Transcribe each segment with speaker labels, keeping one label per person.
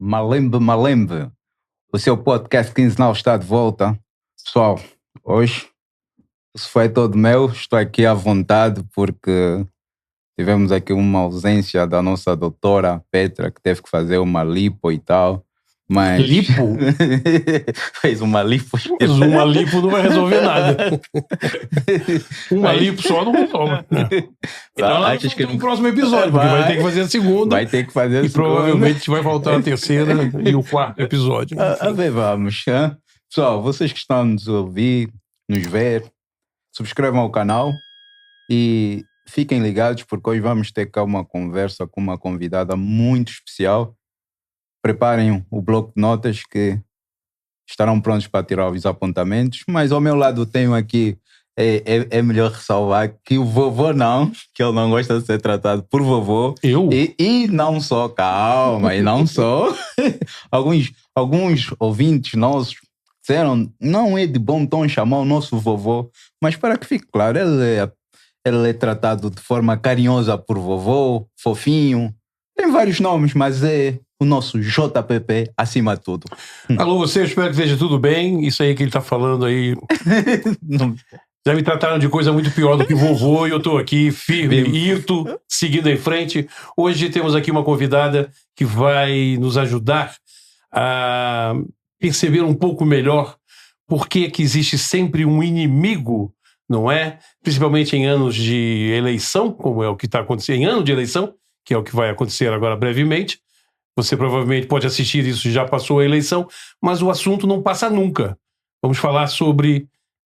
Speaker 1: Malembe Malembe, o seu podcast quinzenal está de volta. Pessoal, hoje isso foi todo meu, estou aqui à vontade porque tivemos aqui uma ausência da nossa doutora Petra, que teve que fazer uma lipo e tal. Mas...
Speaker 2: Lipo?
Speaker 1: Fez uma lipo.
Speaker 2: Mas uma lipo não vai resolver nada. Uma lipo só não resolve. Então
Speaker 1: Acho que
Speaker 2: no próximo episódio, porque vai ter que fazer a segunda.
Speaker 1: Vai ter que fazer a
Speaker 2: segunda. E provavelmente vai faltar a terceira e o quarto episódio.
Speaker 1: A ver, vamos. Hein? Pessoal, vocês que estão a nos ouvir, nos ver, subscrevam o canal e fiquem ligados porque hoje vamos ter cá uma conversa com uma convidada muito especial. Preparem o bloco de notas que estarão prontos para tirar os apontamentos, mas ao meu lado tenho aqui, é melhor ressalvar que o vovô não, que ele não gosta de ser tratado por vovô.
Speaker 2: Eu?
Speaker 1: E não só, calma, e não só. alguns ouvintes nossos disseram, não é de bom tom chamar o nosso vovô, mas para que fique claro, ele é tratado de forma carinhosa por vovô, fofinho, tem vários nomes, mas é o nosso JPP acima de tudo.
Speaker 2: Alô, você, espero que esteja tudo bem. Isso aí que ele tá falando aí. Já me trataram de coisa muito pior do que vovô e eu tô aqui firme, irto, seguindo em frente. Hoje temos aqui uma convidada que vai nos ajudar a perceber um pouco melhor por que existe sempre um inimigo, não é? Principalmente em anos de eleição, como é o que está acontecendo, em ano de eleição, que é o que vai acontecer agora brevemente. Você provavelmente pode assistir isso, já passou a eleição, mas o assunto não passa nunca. Vamos falar sobre...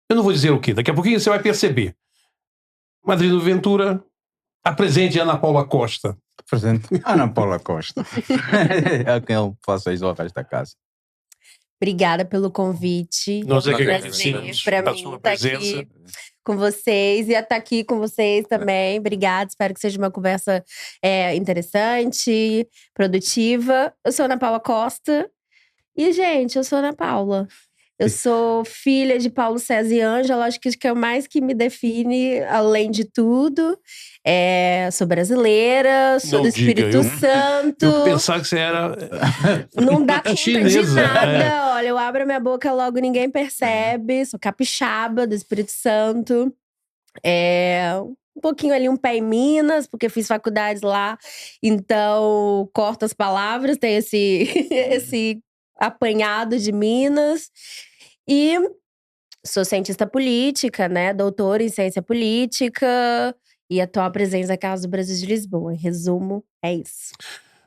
Speaker 2: Eu não vou dizer o quê, daqui a pouquinho você vai perceber. Madrino Ventura, apresente Ana Paula Costa.
Speaker 1: Apresente Ana Paula Costa. É quem eu faço as honras da casa.
Speaker 3: Obrigada pelo convite.
Speaker 2: Nós é que
Speaker 3: agradecemos para mim estar aqui com vocês e estar aqui com vocês também. Obrigada, espero que seja uma conversa interessante, produtiva. Eu sou Ana Paula Costa e, gente, eu sou Ana Paula. Eu sou filha de Paulo César e Ângela, acho que isso que é o mais que me define, além de tudo. Sou brasileira, sou do Espírito Santo.
Speaker 2: Eu pensava que você era
Speaker 3: não dá conta
Speaker 2: chinesa,
Speaker 3: de nada. Olha, eu abro a minha boca logo, ninguém percebe. Sou capixaba do Espírito Santo. Um pouquinho ali, um pé em Minas, porque fiz faculdades lá. Então, corto as palavras, tem esse apanhado de Minas. E sou cientista política, né? Doutora em ciência política e atual presidente da Casa do Brasil de Lisboa. Em resumo, é isso.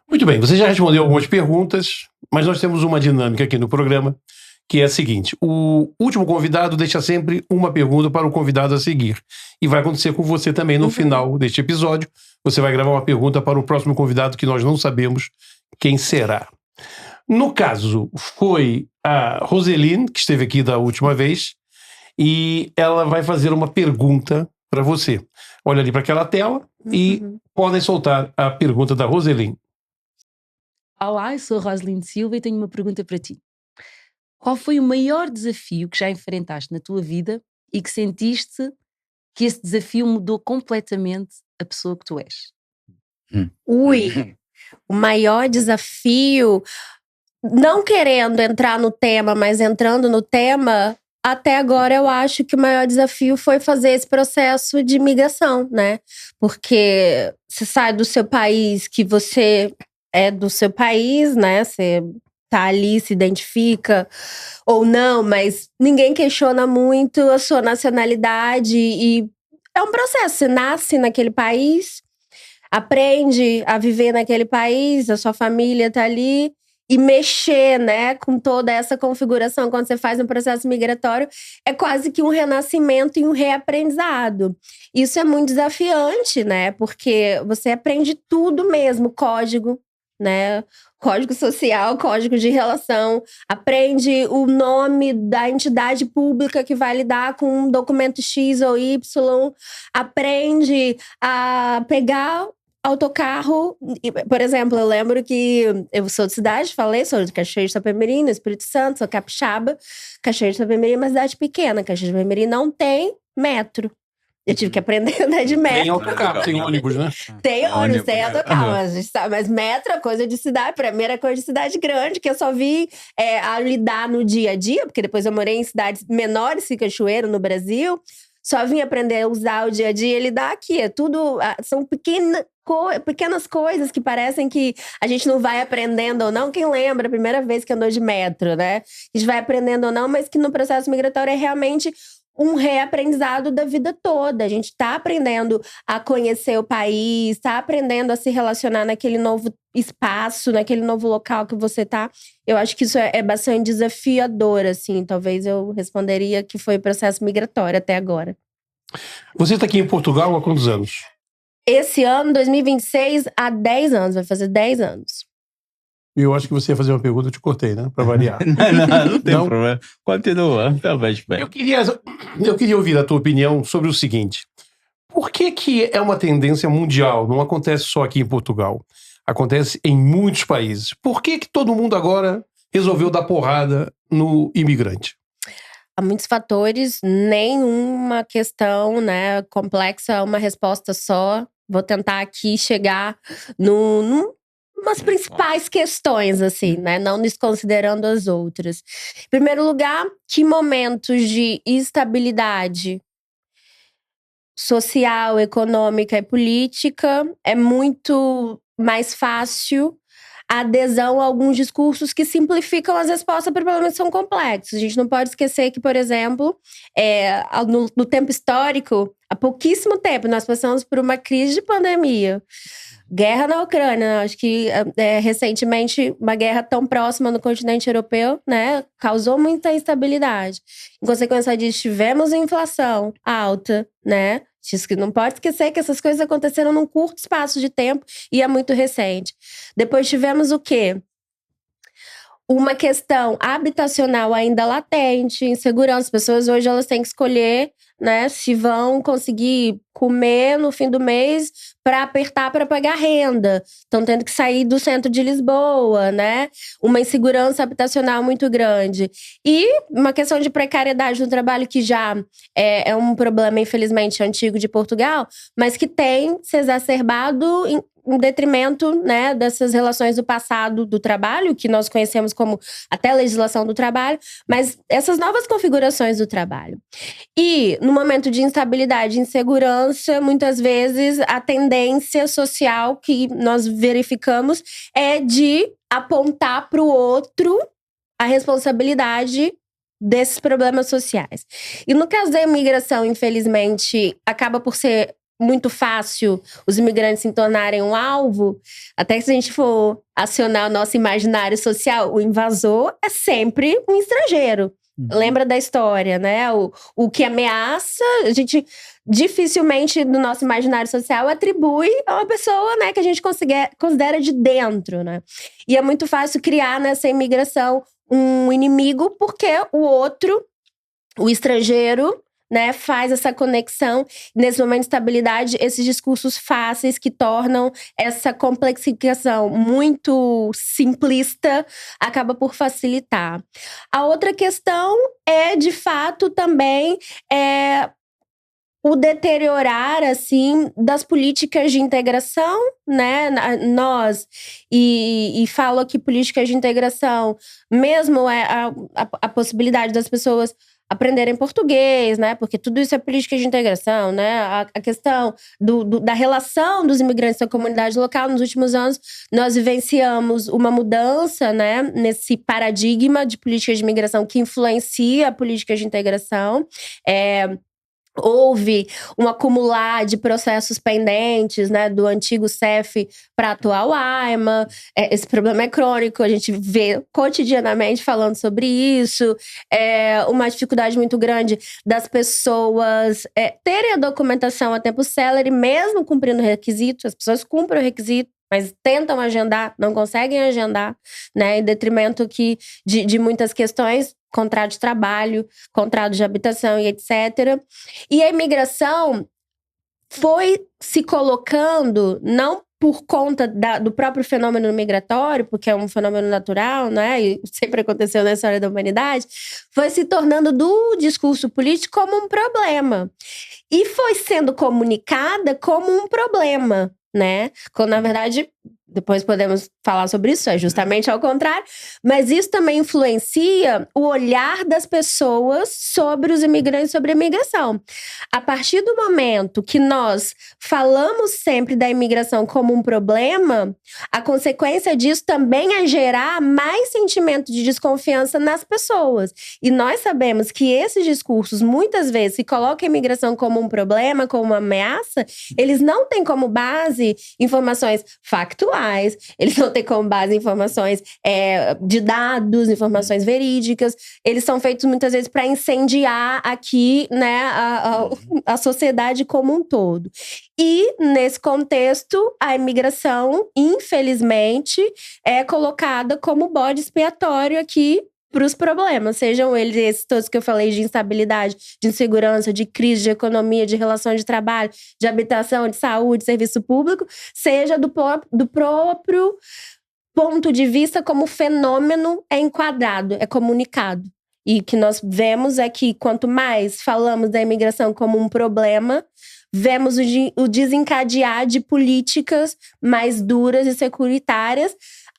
Speaker 2: Muito bem, você já respondeu algumas perguntas, mas nós temos uma dinâmica aqui no programa, que é a seguinte: o último convidado deixa sempre uma pergunta para o convidado a seguir. E vai acontecer com você também no final deste episódio. Você vai gravar uma pergunta para o próximo convidado que nós não sabemos quem será. No caso, foi a Roseline, que esteve aqui da última vez, e ela vai fazer uma pergunta para você. Olha ali para aquela tela e podem soltar a pergunta da Roseline.
Speaker 4: Olá, eu sou a Roseline Silva e tenho uma pergunta para ti. Qual foi o maior desafio que já enfrentaste na tua vida e que sentiste que esse desafio mudou completamente a pessoa que tu és?
Speaker 3: Ui, o maior desafio... Não querendo entrar no tema, mas entrando no tema, até agora eu acho que o maior desafio foi fazer esse processo de migração, né? Porque você sai do seu país, que você é do seu país, né? Você tá ali, se identifica ou não, mas ninguém questiona muito a sua nacionalidade e é um processo. Você nasce naquele país, aprende a viver naquele país, a sua família tá ali. E mexer, né, com toda essa configuração quando você faz um processo migratório é quase que um renascimento e um reaprendizado. Isso é muito desafiante, né, porque você aprende tudo mesmo, código, né, código social, código de relação, aprende o nome da entidade pública que vai lidar com um documento X ou Y, aprende a pegar autocarro, por exemplo, eu lembro que eu sou de cidade, sou de Cachoeira de Itapemirim, no Espírito Santo, sou capixaba. Cachoeira de Itapemirim é uma cidade pequena, Cachoeira de Itapemirim não tem metro. Eu tive que aprender a andar de metro.
Speaker 2: Tem autocarro, tem ônibus, né?
Speaker 3: Tem ônibus, tem autocarro. Mas metro é coisa de cidade. Pra mim era coisa de cidade grande, que eu só vi a lidar no dia a dia. Porque depois eu morei em cidades menores que Cachoeiro, no Brasil. Só vim aprender a usar o dia a dia e lidar aqui. É tudo… São pequenas coisas que parecem que a gente não vai aprendendo ou não. Quem lembra a primeira vez que andou de metro, né? A gente vai aprendendo ou não, mas que no processo migratório é realmente um reaprendizado da vida toda. A gente está aprendendo a conhecer o país, está aprendendo a se relacionar naquele novo espaço, naquele novo local que você tá. Eu acho que isso é bastante desafiador, assim. Talvez eu responderia que foi o processo migratório até agora.
Speaker 2: Você está aqui em Portugal há quantos anos?
Speaker 3: Esse ano, 2026, há 10 anos. Vai fazer 10 anos.
Speaker 2: Eu acho que você ia fazer uma pergunta, eu te cortei, né? Para variar.
Speaker 1: Não tem problema. Continua. Talvez bem.
Speaker 2: Eu queria ouvir a tua opinião sobre o seguinte. Por que é uma tendência mundial? Não acontece só aqui em Portugal. Acontece em muitos países. Por que todo mundo agora resolveu dar porrada no imigrante?
Speaker 3: Há muitos fatores, nenhuma questão, né, complexa, uma resposta só. Vou tentar aqui chegar umas principais questões, assim, né? Não desconsiderando as outras. Em primeiro lugar, que momentos de instabilidade social, econômica e política é muito mais fácil a adesão a alguns discursos que simplificam as respostas para problemas que são complexos. A gente não pode esquecer que, por exemplo, no tempo histórico, há pouquíssimo tempo, nós passamos por uma crise de pandemia. Guerra na Ucrânia, acho que recentemente uma guerra tão próxima no continente europeu, né, causou muita instabilidade. Em consequência disso, tivemos inflação alta, né? Não pode esquecer que essas coisas aconteceram num curto espaço de tempo e é muito recente. Depois tivemos o quê? Uma questão habitacional ainda latente, insegurança. As pessoas hoje elas têm que escolher, né, se vão conseguir comer no fim do mês para apertar para pagar renda. Estão tendo que sair do centro de Lisboa, né? Uma insegurança habitacional muito grande. E uma questão de precariedade no trabalho que já é um problema, infelizmente, antigo de Portugal, mas que tem se exacerbado em detrimento, né, dessas relações do passado do trabalho, que nós conhecemos como até legislação do trabalho, mas essas novas configurações do trabalho. E no momento de instabilidade e insegurança, muitas vezes a tendência social que nós verificamos é de apontar para o outro a responsabilidade desses problemas sociais. E no caso da imigração, infelizmente, acaba por ser muito fácil os imigrantes se tornarem um alvo. Até que se a gente for acionar o nosso imaginário social, o invasor é sempre um estrangeiro. Lembra da história, né? O que ameaça, a gente dificilmente no nosso imaginário social atribui a uma pessoa, né, que a gente considera de dentro, né? E é muito fácil criar nessa imigração um inimigo, porque o outro, o estrangeiro, né, faz essa conexão. Nesse momento de estabilidade, esses discursos fáceis que tornam essa complexificação muito simplista acaba por facilitar. A outra questão é, de fato, também o deteriorar, assim, das políticas de integração, né? Nós, e falo aqui políticas de integração, mesmo a possibilidade das pessoas aprenderem português, né? Porque tudo isso é política de integração, né? A questão da relação dos imigrantes com a comunidade local. Nos últimos anos, nós vivenciamos uma mudança, né, nesse paradigma de política de imigração que influencia a política de integração. Houve um acumular de processos pendentes, né, do antigo CEF para a atual AIMA. Esse problema é crônico, a gente vê cotidianamente falando sobre isso. Uma dificuldade muito grande das pessoas terem a documentação a tempo célere, mesmo cumprindo o requisito. As pessoas cumprem o requisito, mas tentam agendar, não conseguem agendar, né, em detrimento de muitas questões, contrato de trabalho, contrato de habitação e etc. E a imigração foi se colocando, não por conta do próprio fenômeno migratório, porque é um fenômeno natural, né? E sempre aconteceu na história da humanidade, foi se tornando do discurso político como um problema. E foi sendo comunicada como um problema, né? Quando, na verdade, depois podemos falar sobre isso, é justamente ao contrário. Mas isso também influencia o olhar das pessoas sobre os imigrantes, sobre a imigração. A partir do momento que nós falamos sempre da imigração como um problema, a consequência disso também é gerar mais sentimento de desconfiança nas pessoas. E nós sabemos que esses discursos, muitas vezes, que colocam a imigração como um problema, como uma ameaça, eles não têm como base informações factuais, eles não têm como base informações de dados, informações verídicas. Eles são feitos muitas vezes para incendiar aqui, né, a sociedade como um todo. E, nesse contexto, a imigração, infelizmente, é colocada como bode expiatório aqui para os problemas, sejam eles esses todos que eu falei, de instabilidade, de insegurança, de crise, de economia, de relação de trabalho, de habitação, de saúde, serviço público, seja do próprio ponto de vista como o fenômeno é enquadrado, é comunicado. E o que nós vemos é que quanto mais falamos da imigração como um problema, vemos o desencadear de políticas mais duras e securitárias,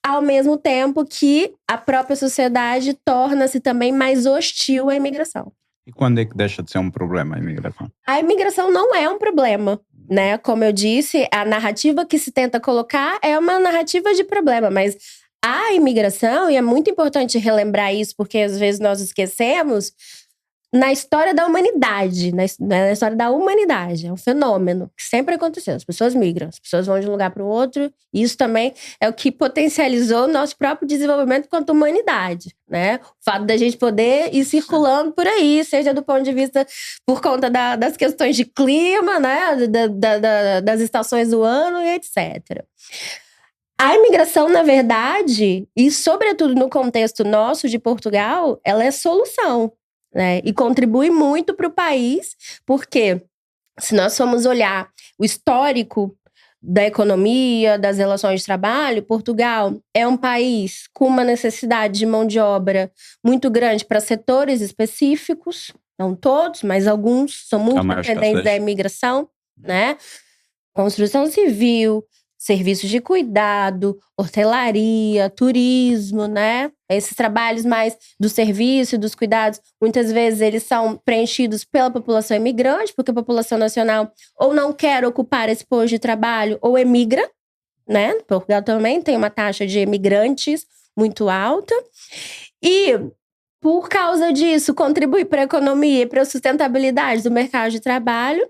Speaker 3: ao mesmo tempo que a própria sociedade torna-se também mais hostil à imigração.
Speaker 1: E quando é que deixa de ser um problema a imigração?
Speaker 3: A imigração não é um problema, né? Como eu disse, a narrativa que se tenta colocar é uma narrativa de problema, mas a imigração, e é muito importante relembrar isso, porque às vezes nós esquecemos, na história da humanidade, na história da humanidade, é um fenômeno que sempre aconteceu. As pessoas migram, as pessoas vão de um lugar para o outro, e isso também é o que potencializou o nosso próprio desenvolvimento quanto humanidade, né? O fato da gente poder ir circulando por aí, seja do ponto de vista por conta das questões de clima, né? Das estações do ano e etc. A imigração, na verdade, e sobretudo no contexto nosso de Portugal, ela é solução, né? E contribui muito para o país, porque se nós formos olhar o histórico da economia, das relações de trabalho, Portugal é um país com uma necessidade de mão de obra muito grande para setores específicos, não todos, mas alguns são muito dependentes da imigração, né? Construção civil, serviços de cuidado, hortelaria, turismo, né? Esses trabalhos mais do serviço e dos cuidados, muitas vezes eles são preenchidos pela população imigrante, porque a população nacional ou não quer ocupar esse posto de trabalho ou emigra, né? Portugal também tem uma taxa de imigrantes muito alta. E, por causa disso, contribui para a economia e para a sustentabilidade do mercado de trabalho.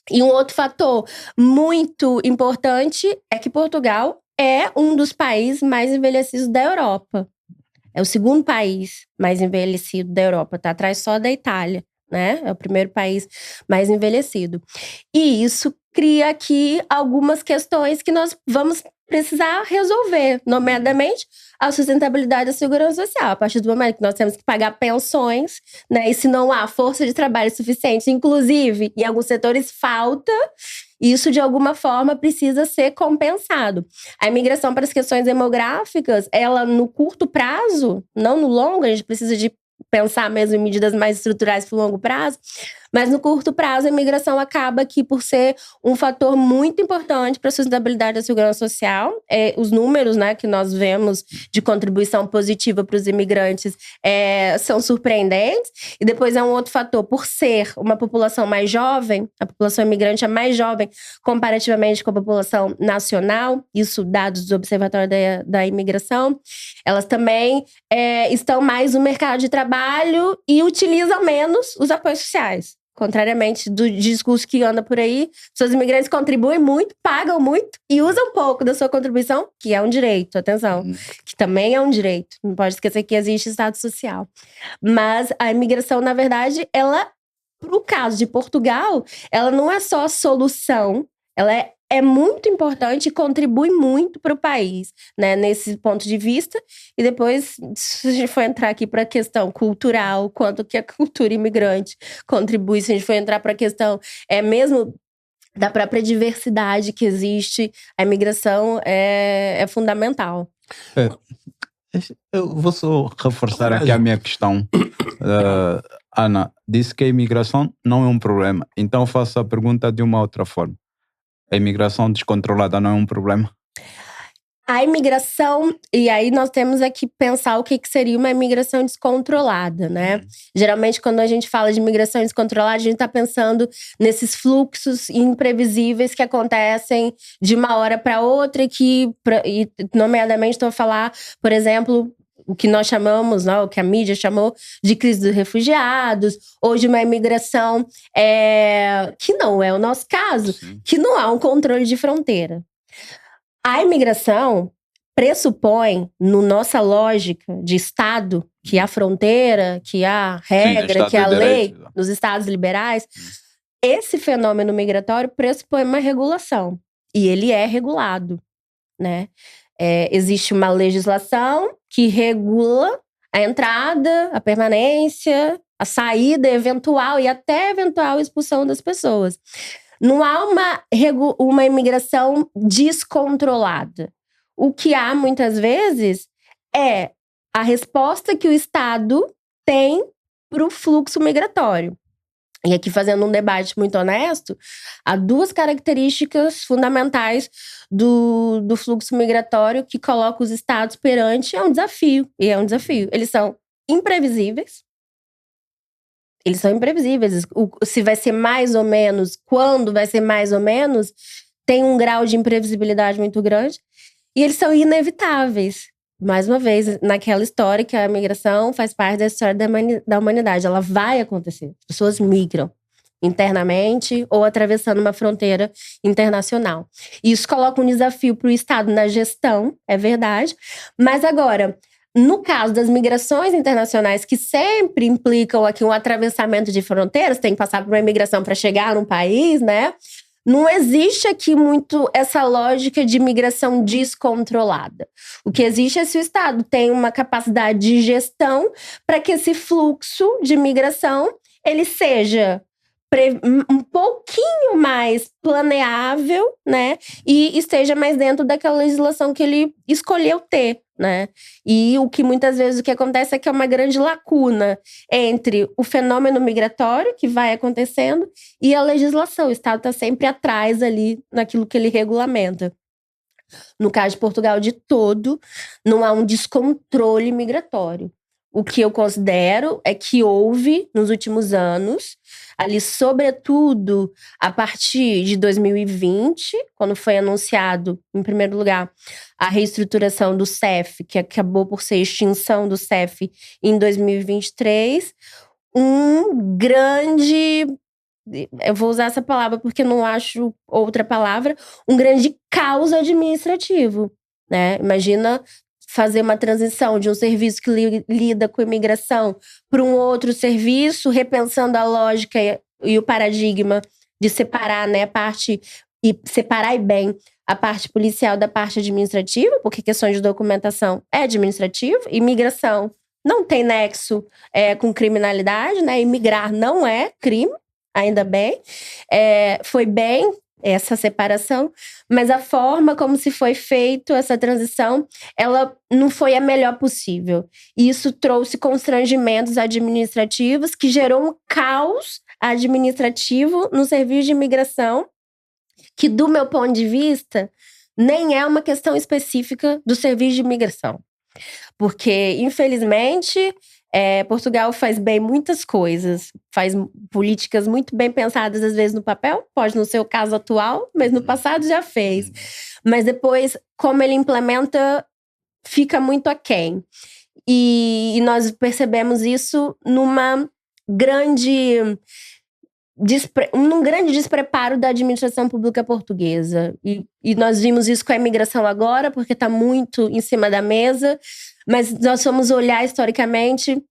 Speaker 3: E um outro fator muito importante é que Portugal é um dos países mais envelhecidos da Europa. É o segundo país mais envelhecido da Europa, tá atrás só da Itália, né? É o primeiro país mais envelhecido. E isso cria aqui algumas questões que nós vamos precisar resolver, nomeadamente a sustentabilidade da segurança social. A partir do momento que nós temos que pagar pensões, né? E se não há força de trabalho suficiente, inclusive em alguns setores falta, isso de alguma forma precisa ser compensado. A imigração para as questões demográficas, ela no curto prazo, não no longo, a gente precisa de pensar mesmo em medidas mais estruturais para o longo prazo, mas no curto prazo a imigração acaba aqui por ser um fator muito importante para a sustentabilidade da segurança social. Os números, né, que nós vemos de contribuição positiva para os imigrantes são surpreendentes. E depois é um outro fator, por ser uma população mais jovem, a população imigrante é mais jovem comparativamente com a população nacional, isso dados do Observatório da Imigração, elas também estão mais no mercado de trabalho e utilizam menos os apoios sociais. Contrariamente do discurso que anda por aí, pessoas imigrantes contribuem muito, pagam muito e usam pouco da sua contribuição, que é um direito, atenção, que também é um direito. Não pode esquecer que existe Estado social. Mas a imigração, na verdade, ela, pro caso de Portugal, ela não é só a solução, ela é muito importante e contribui muito para o país, né, nesse ponto de vista. E depois, se a gente for entrar aqui para a questão cultural, quanto que a cultura imigrante contribui, se a gente for entrar para a questão mesmo da própria diversidade que existe, a imigração é fundamental.
Speaker 1: Eu vou só reforçar aqui a minha questão. Ana disse que a imigração não é um problema. Então eu faço a pergunta de uma outra forma. A imigração descontrolada não é um problema?
Speaker 3: A imigração, e aí nós temos aqui pensar o que seria uma imigração descontrolada, né? Geralmente, quando a gente fala de imigração descontrolada, a gente está pensando nesses fluxos imprevisíveis que acontecem de uma hora para outra e nomeadamente, estou a falar, por exemplo, o que nós chamamos, né, o que a mídia chamou de crise dos refugiados, ou de uma imigração que não é o nosso caso, que não há um controle de fronteira. A imigração pressupõe, no nossa lógica de Estado, que há fronteira, que há regra, que há lei, nos Estados liberais, esse fenômeno migratório pressupõe uma regulação. E ele é regulado, né? Existe uma legislação que regula a entrada, a permanência, a saída eventual e até eventual expulsão das pessoas. Não há uma imigração descontrolada. O que há, muitas vezes, é a resposta que o Estado tem para o fluxo migratório. E aqui, fazendo um debate muito honesto, há duas características fundamentais do fluxo migratório que colocam os Estados perante um desafio. E é um desafio. Eles são imprevisíveis. Eles são imprevisíveis. Se vai ser mais ou menos, quando vai ser mais ou menos, tem um grau de imprevisibilidade muito grande. E eles são inevitáveis. Mais uma vez, naquela história que a migração faz parte da história da humanidade. Ela vai acontecer. As pessoas migram internamente ou atravessando uma fronteira internacional. Isso coloca um desafio para o Estado na gestão, é verdade. Mas agora, no caso das migrações internacionais, que sempre implicam aqui um atravessamento de fronteiras, tem que passar por uma imigração para chegar num país, né? Não existe aqui muito essa lógica de migração descontrolada. O que existe é se o Estado tem uma capacidade de gestão para que esse fluxo de migração ele seja um pouquinho mais planeável, né? E esteja mais dentro daquela legislação que ele escolheu ter, né? E o que muitas vezes o que acontece é que é uma grande lacuna entre o fenômeno migratório que vai acontecendo e a legislação. O Estado está sempre atrás ali naquilo que ele regulamenta. No caso de Portugal, de todo, não há um descontrole migratório. O que eu considero é que houve, nos últimos anos, ali, sobretudo, a partir de 2020, quando foi anunciado, em primeiro lugar, a reestruturação do CEF, que acabou por ser a extinção do CEF em 2023, um grande... Eu vou usar essa palavra porque não acho outra palavra. Um grande caos administrativo, né? Imagina fazer uma transição de um serviço que lida com imigração para um outro serviço, repensando a lógica e o paradigma de separar, né, a parte, e separar bem a parte policial da parte administrativa, porque questões de documentação é administrativo, imigração não tem nexo com criminalidade, né? Imigrar não é crime, ainda bem. Foi bem essa separação, mas a forma como se foi feito essa transição, ela não foi a melhor possível. E isso trouxe constrangimentos administrativos que gerou um caos administrativo no serviço de imigração, que, do meu ponto de vista, nem é uma questão específica do serviço de imigração. Porque, infelizmente, Portugal faz bem muitas coisas, faz políticas muito bem pensadas, às vezes no papel, pode no seu caso atual, mas no passado já fez. Mas depois, como ele implementa, fica muito aquém. E nós percebemos isso num grande despreparo da administração pública portuguesa. E nós vimos isso com a imigração agora, porque está muito em cima da mesa. Mas nós vamos olhar historicamente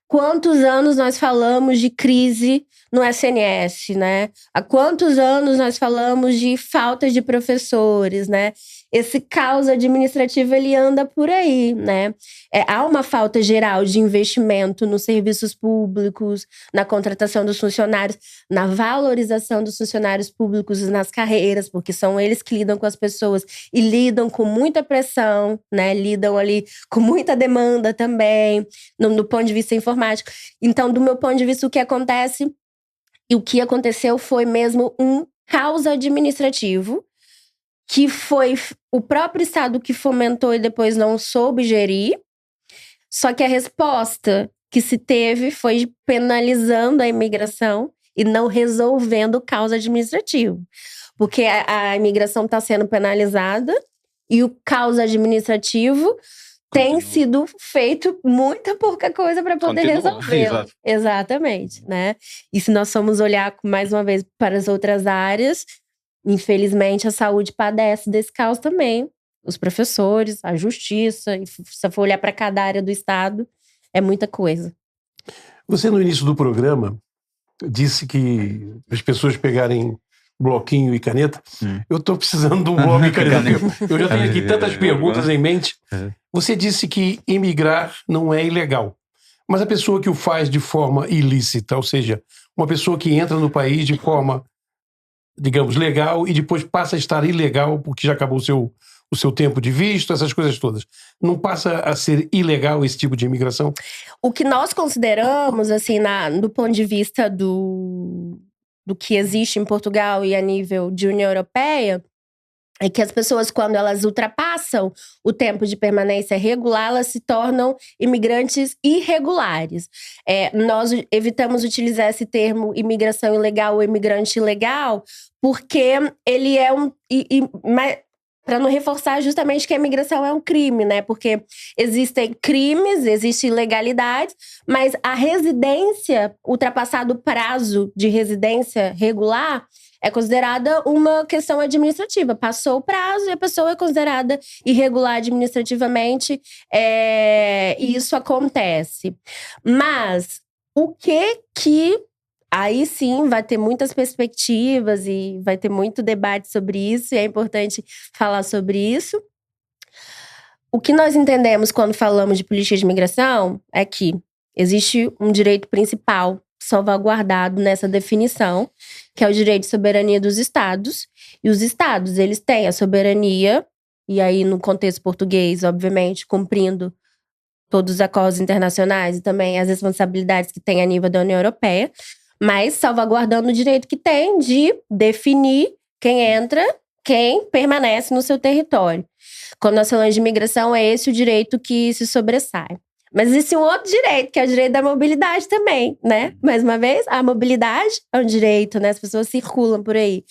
Speaker 3: quantos anos nós falamos de crise no SNS, né? Há quantos anos nós falamos de falta de professores, né? esse caos administrativo ele anda por aí, né? Há uma falta geral de investimento nos serviços públicos, na contratação dos funcionários, na valorização dos funcionários públicos nas carreiras, porque são eles que lidam com as pessoas e lidam com muita pressão, né? Lidam ali com muita demanda também, no ponto de vista informático. Então, do meu ponto de vista, o que acontece e o que aconteceu foi mesmo um caos administrativo, que foi o próprio Estado que fomentou e depois não soube gerir. Só que a resposta que se teve foi penalizando a imigração e não resolvendo o caos administrativo. Porque a imigração está sendo penalizada e o caos administrativo tem sido feito muita pouca coisa para poder resolver. Exatamente, né? E se nós formos olhar mais uma vez para as outras áreas, infelizmente a saúde padece desse caos também. Os professores, a justiça, e se for olhar para cada área do Estado, é muita coisa.
Speaker 2: Você, no início do programa, disse que as pessoas pegarem bloquinho e caneta. Eu estou precisando de um bloco e caneta. Eu já tenho aqui tantas perguntas em mente. Você disse que imigrar não é ilegal. Mas a pessoa que o faz de forma ilícita, ou seja, uma pessoa que entra no país de forma, digamos, legal e depois passa a estar ilegal porque já acabou o seu tempo de visto, essas coisas todas. Não passa a ser ilegal esse tipo de imigração?
Speaker 3: O que nós consideramos, assim, do ponto de vista do que existe em Portugal e a nível de União Europeia, é que as pessoas, quando elas ultrapassam o tempo de permanência regular, elas se tornam imigrantes irregulares. Nós evitamos utilizar esse termo imigração ilegal ou imigrante ilegal, porque ele é para não reforçar justamente que a imigração é um crime, né? Porque existem crimes, existe ilegalidade, mas a residência, ultrapassado o prazo de residência regular, é considerada uma questão administrativa. Passou o prazo e a pessoa é considerada irregular administrativamente, e isso acontece. Mas o que aí sim vai ter muitas perspectivas e vai ter muito debate sobre isso, e é importante falar sobre isso. O que nós entendemos quando falamos de política de imigração é que existe um direito principal salvaguardado nessa definição, que é o direito de soberania dos Estados. E os Estados, eles têm a soberania, e aí no contexto português, obviamente, cumprindo todos os acordos internacionais e também as responsabilidades que tem a nível da União Europeia, mas salvaguardando o direito que tem de definir quem entra, quem permanece no seu território. Quando nós falamos de imigração, é esse o direito que se sobressai. Mas existe um outro direito, que é o direito da mobilidade também, né? Mais uma vez, a mobilidade é um direito, né? As pessoas circulam por aí.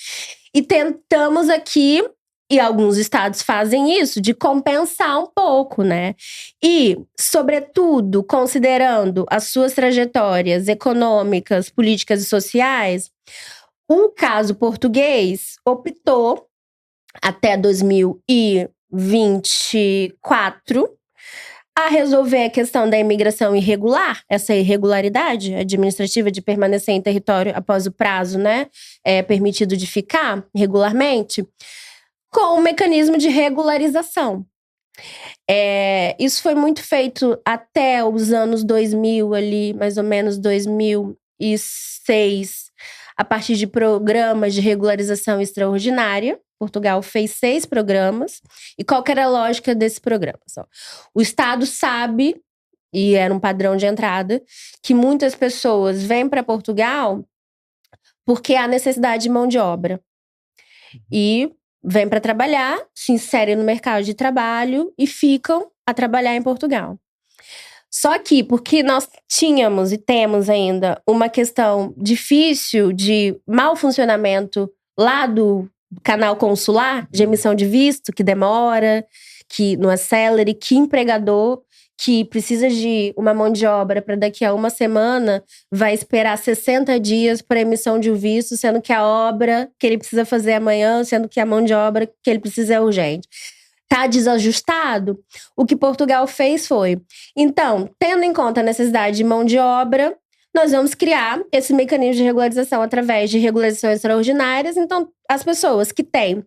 Speaker 3: E tentamos aqui, e alguns estados fazem isso, de compensar um pouco, né? E, sobretudo, considerando as suas trajetórias econômicas, políticas e sociais, o caso português optou, até 2024, a resolver a questão da imigração irregular, essa irregularidade administrativa de permanecer em território após o prazo, né, permitido de ficar regularmente, com um mecanismo de regularização. Isso foi muito feito até os anos 2000, ali, mais ou menos 2006, a partir de programas de regularização extraordinária. Portugal fez 6 programas. E qual que era a lógica desse programa? O Estado sabe, e era um padrão de entrada, que muitas pessoas vêm para Portugal porque há necessidade de mão de obra. E vêm para trabalhar, se inserem no mercado de trabalho e ficam a trabalhar em Portugal. Só que, porque nós tínhamos e temos ainda uma questão difícil de mau funcionamento lá do canal consular, de emissão de visto, que demora, que não é célere, que empregador que precisa de uma mão de obra para daqui a uma semana vai esperar 60 dias para emissão de um visto, sendo que a obra que ele precisa fazer amanhã, sendo que a mão de obra que ele precisa é urgente. Está desajustado? O que Portugal fez foi, então, tendo em conta a necessidade de mão de obra, nós vamos criar esse mecanismo de regularização através de regularizações extraordinárias. Então, as pessoas que têm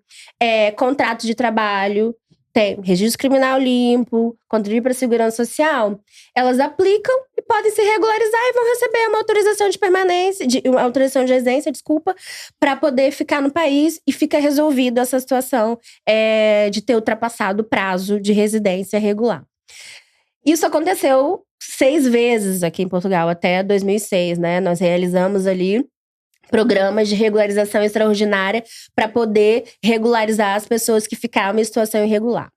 Speaker 3: contrato de trabalho, têm registro criminal limpo, contribuir para a segurança social, elas aplicam e podem se regularizar e vão receber uma autorização de permanência, uma autorização de residência, para poder ficar no país, e fica resolvido essa situação de ter ultrapassado o prazo de residência regular. Isso aconteceu 6 vezes aqui em Portugal, até 2006, né? Nós realizamos ali programas de regularização extraordinária para poder regularizar as pessoas que ficavam em situação irregular.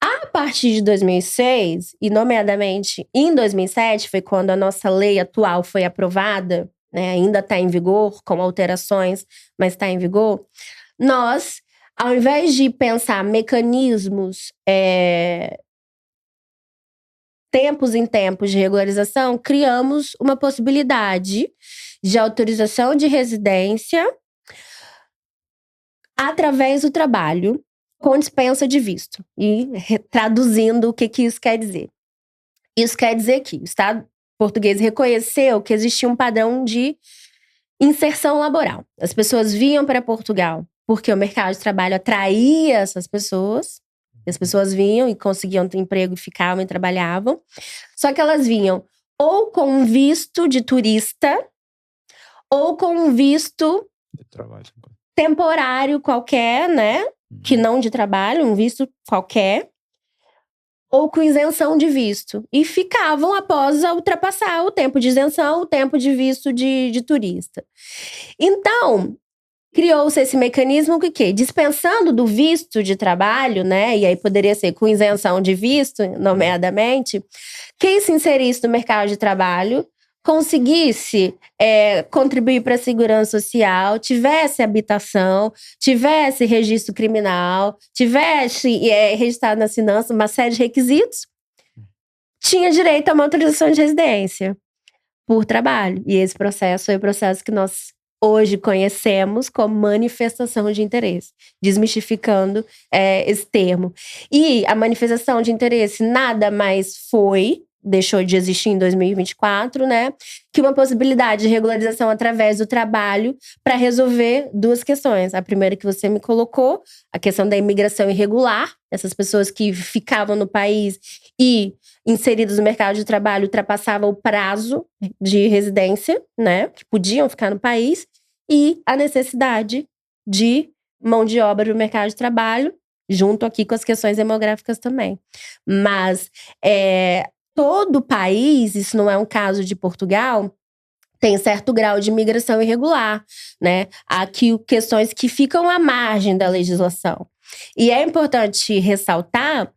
Speaker 3: A partir de 2006, e nomeadamente em 2007, foi quando a nossa lei atual foi aprovada, né? Ainda está em vigor, com alterações, mas está em vigor. Nós, ao invés de pensar mecanismos tempos em tempos de regularização, criamos uma possibilidade de autorização de residência através do trabalho, com dispensa de visto. E traduzindo, o que isso quer dizer? Isso quer dizer que o Estado português reconheceu que existia um padrão de inserção laboral. As pessoas vinham para Portugal porque o mercado de trabalho atraía essas pessoas. As pessoas vinham e conseguiam ter emprego e ficavam e trabalhavam. Só que elas vinham ou com um visto de turista ou com um visto
Speaker 1: de trabalho
Speaker 3: temporário qualquer, né? Que não de trabalho, um visto qualquer, ou com isenção de visto. E ficavam após ultrapassar o tempo de isenção, o tempo de visto de turista. Então, criou-se esse mecanismo que dispensando do visto de trabalho, né? E aí poderia ser com isenção de visto, nomeadamente, quem se inserisse no mercado de trabalho conseguisse contribuir para a segurança social, tivesse habitação, tivesse registro criminal, tivesse registrado na Sinança, uma série de requisitos, tinha direito a uma autorização de residência por trabalho. E esse processo foi o processo que nós hoje conhecemos como manifestação de interesse, desmistificando esse termo. E a manifestação de interesse nada mais deixou de existir em 2024, né? Que uma possibilidade de regularização através do trabalho para resolver 2 questões. A primeira que você me colocou, a questão da imigração irregular, essas pessoas que ficavam no país e inseridas no mercado de trabalho ultrapassavam o prazo de residência, né? Que podiam ficar no país, e a necessidade de mão de obra no mercado de trabalho, junto aqui com as questões demográficas também. Mas todo o país, isso não é um caso de Portugal, tem certo grau de imigração irregular, né? Há aqui questões que ficam à margem da legislação. E é importante ressaltar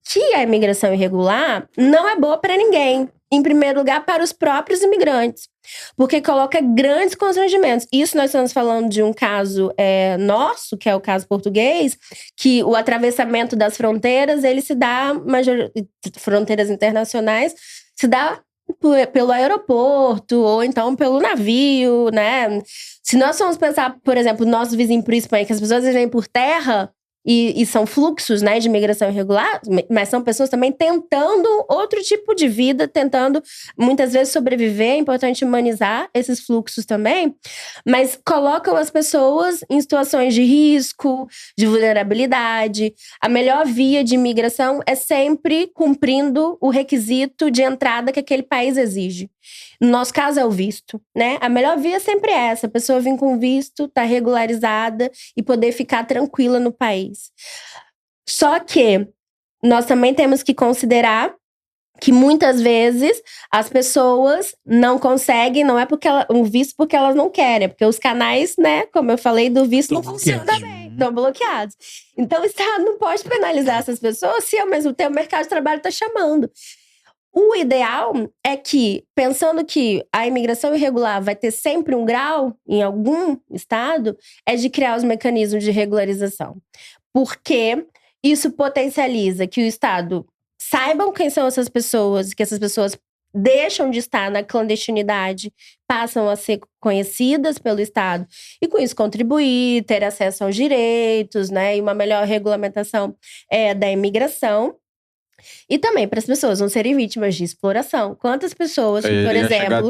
Speaker 3: que a imigração irregular não é boa para ninguém. Em primeiro lugar, para os próprios imigrantes, porque coloca grandes constrangimentos. Isso nós estamos falando de um caso nosso, que é o caso português, que o atravessamento das fronteiras, ele se dá, fronteiras internacionais, se dá pelo aeroporto, ou então pelo navio, né? Se nós formos pensar, por exemplo, o nosso vizinho por Espanha, que as pessoas vêm por terra, e são fluxos, né, de migração irregular, mas são pessoas também tentando outro tipo de vida, tentando muitas vezes sobreviver. É importante humanizar esses fluxos também, mas colocam as pessoas em situações de risco, de vulnerabilidade. A melhor via de imigração é sempre cumprindo o requisito de entrada que aquele país exige. No nosso caso é o visto, né? A melhor via sempre é essa: a pessoa vir com visto, tá regularizada e poder ficar tranquila no país. Só que nós também temos que considerar que muitas vezes as pessoas não conseguem, não é porque um visto porque elas não querem, é porque os canais, né, como eu falei, do visto não funcionam bem, estão bloqueados. Então o Estado não pode penalizar essas pessoas se ao mesmo tempo o mercado de trabalho está chamando. O ideal é que, pensando que a imigração irregular vai ter sempre um grau em algum estado, é de criar os mecanismos de regularização. Porque isso potencializa que o Estado saibam quem são essas pessoas, que essas pessoas deixam de estar na clandestinidade, passam a ser conhecidas pelo Estado, e com isso contribuir, ter acesso aos direitos, né, e uma melhor regulamentação da imigração. E também para as pessoas não serem vítimas de exploração. Quantas pessoas, por exemplo,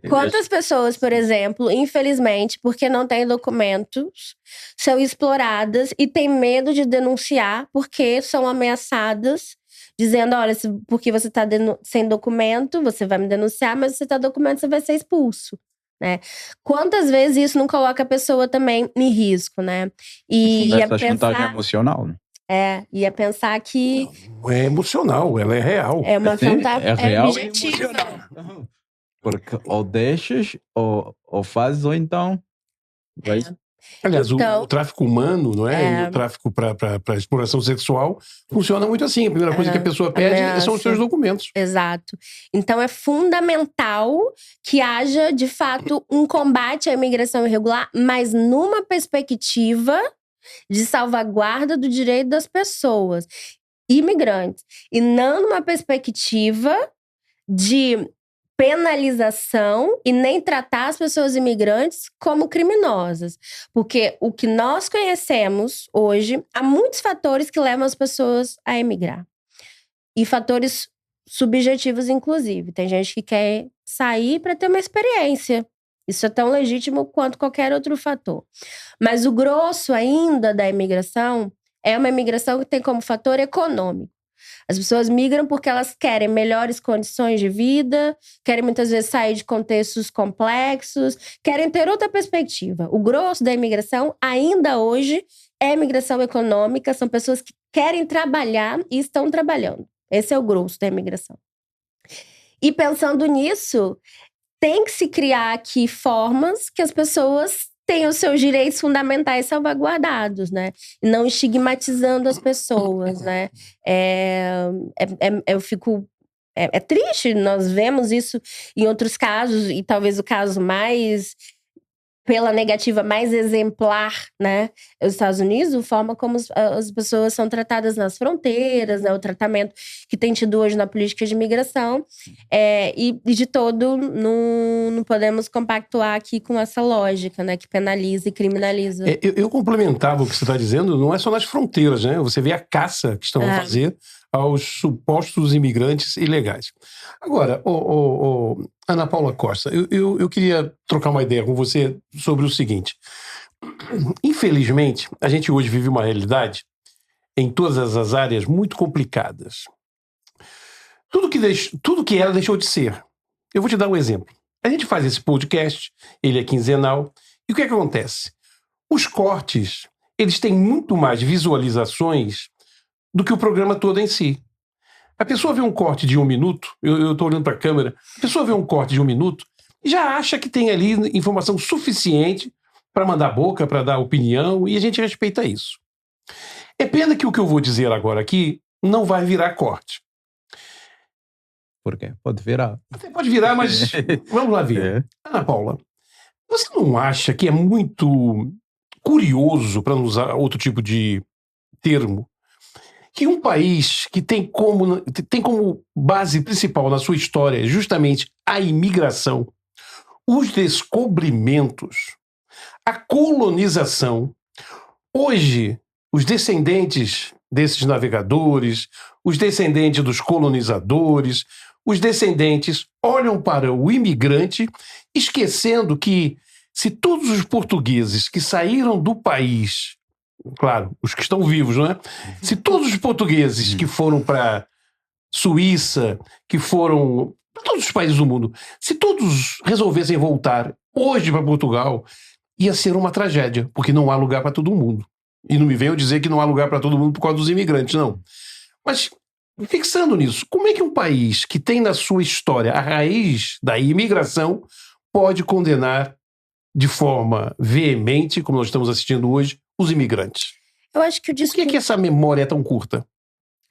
Speaker 3: quantas pessoas, por exemplo, infelizmente, porque não têm documentos, são exploradas e têm medo de denunciar porque são ameaçadas, dizendo, olha, porque você está sem documento, você vai me denunciar, mas se você está documento, você vai ser expulso. Né? Quantas vezes isso não coloca a pessoa também em risco, né?
Speaker 1: E essa chantagem emocional, né?
Speaker 3: Ia pensar que...
Speaker 2: Não é emocional, ela é real.
Speaker 3: É uma chantagem
Speaker 1: objetiva. Porque ou deixas, ou fazes, ou então... Vai...
Speaker 2: Aliás, então, o tráfico humano, não é? O tráfico para exploração sexual funciona muito assim. A primeira coisa que a pessoa pede são os seus documentos.
Speaker 3: Exato. Então é fundamental que haja, de fato, um combate à imigração irregular, mas numa perspectiva de salvaguarda do direito das pessoas imigrantes. E não numa perspectiva de penalização e nem tratar as pessoas imigrantes como criminosas. Porque o que nós conhecemos hoje, há muitos fatores que levam as pessoas a emigrar. E fatores subjetivos, inclusive. Tem gente que quer sair para ter uma experiência. Isso é tão legítimo quanto qualquer outro fator. Mas o grosso ainda da imigração é uma imigração que tem como fator econômico. As pessoas migram porque elas querem melhores condições de vida, querem muitas vezes sair de contextos complexos, querem ter outra perspectiva. O grosso da imigração, ainda hoje, é imigração econômica, são pessoas que querem trabalhar e estão trabalhando. Esse é o grosso da imigração. E pensando nisso, tem que se criar aqui formas que as pessoas tenham os seus direitos fundamentais salvaguardados, né? E não estigmatizando as pessoas, né? Eu fico... É triste, nós vemos isso em outros casos, e talvez o caso mais... pela negativa mais exemplar, né? Os Estados Unidos, a forma como as pessoas são tratadas nas fronteiras, né? O tratamento que tem tido hoje na política de imigração. E de todo, não podemos compactuar aqui com essa lógica, né? Que penaliza e criminaliza.
Speaker 2: Eu complementava o que você está dizendo, não é só nas fronteiras, né? Você vê a caça que estão a fazer aos supostos imigrantes ilegais. Agora, Ana Paula Costa, eu queria trocar uma ideia com você sobre o seguinte. Infelizmente, a gente hoje vive uma realidade em todas as áreas muito complicadas. Tudo que era deixou de ser. Eu vou te dar um exemplo. A gente faz esse podcast, ele é quinzenal, e o que acontece? Os cortes, eles têm muito mais visualizações do que o programa todo em si. A pessoa vê um corte de 1 minuto, eu estou olhando para a câmera, a pessoa vê um corte de 1 minuto e já acha que tem ali informação suficiente para mandar boca, para dar opinião, e a gente respeita isso. É pena que o que eu vou dizer agora aqui não vai virar corte.
Speaker 1: Por quê? Pode virar.
Speaker 2: Até pode virar, mas vamos lá ver. Ana Paula, você não acha que é muito curioso, para não usar outro tipo de termo, que um país que tem como base principal na sua história justamente a imigração, os descobrimentos, a colonização, hoje os descendentes desses navegadores, os descendentes dos colonizadores, os descendentes olham para o imigrante, esquecendo que se todos os portugueses que saíram do país, claro, os que estão vivos, não é? Se todos os portugueses que foram para Suíça, que foram para todos os países do mundo, se todos resolvessem voltar hoje para Portugal, ia ser uma tragédia, porque não há lugar para todo mundo. E não me venham dizer que não há lugar para todo mundo por causa dos imigrantes, não. Mas, fixando nisso, como é que um país que tem na sua história a raiz da imigração pode condenar de forma veemente, como nós estamos assistindo hoje, os imigrantes?
Speaker 3: Eu acho que o discurso...
Speaker 2: Por que essa memória é tão curta?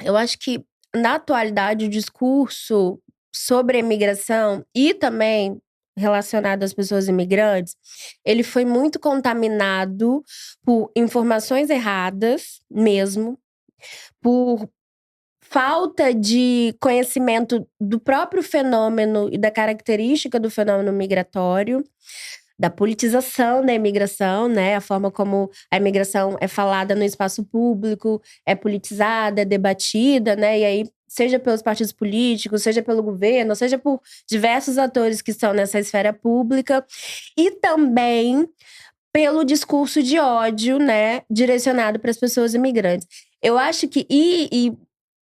Speaker 3: Eu acho que, na atualidade, o discurso sobre a imigração e também relacionado às pessoas imigrantes, ele foi muito contaminado por informações erradas mesmo, por falta de conhecimento do próprio fenômeno e da característica do fenômeno migratório, da politização da imigração, né? A forma como a imigração é falada no espaço público, é politizada, é debatida, né? E aí, seja pelos partidos políticos, seja pelo governo, seja por diversos atores que estão nessa esfera pública. E também pelo discurso de ódio, né? Direcionado para as pessoas imigrantes. Eu acho que,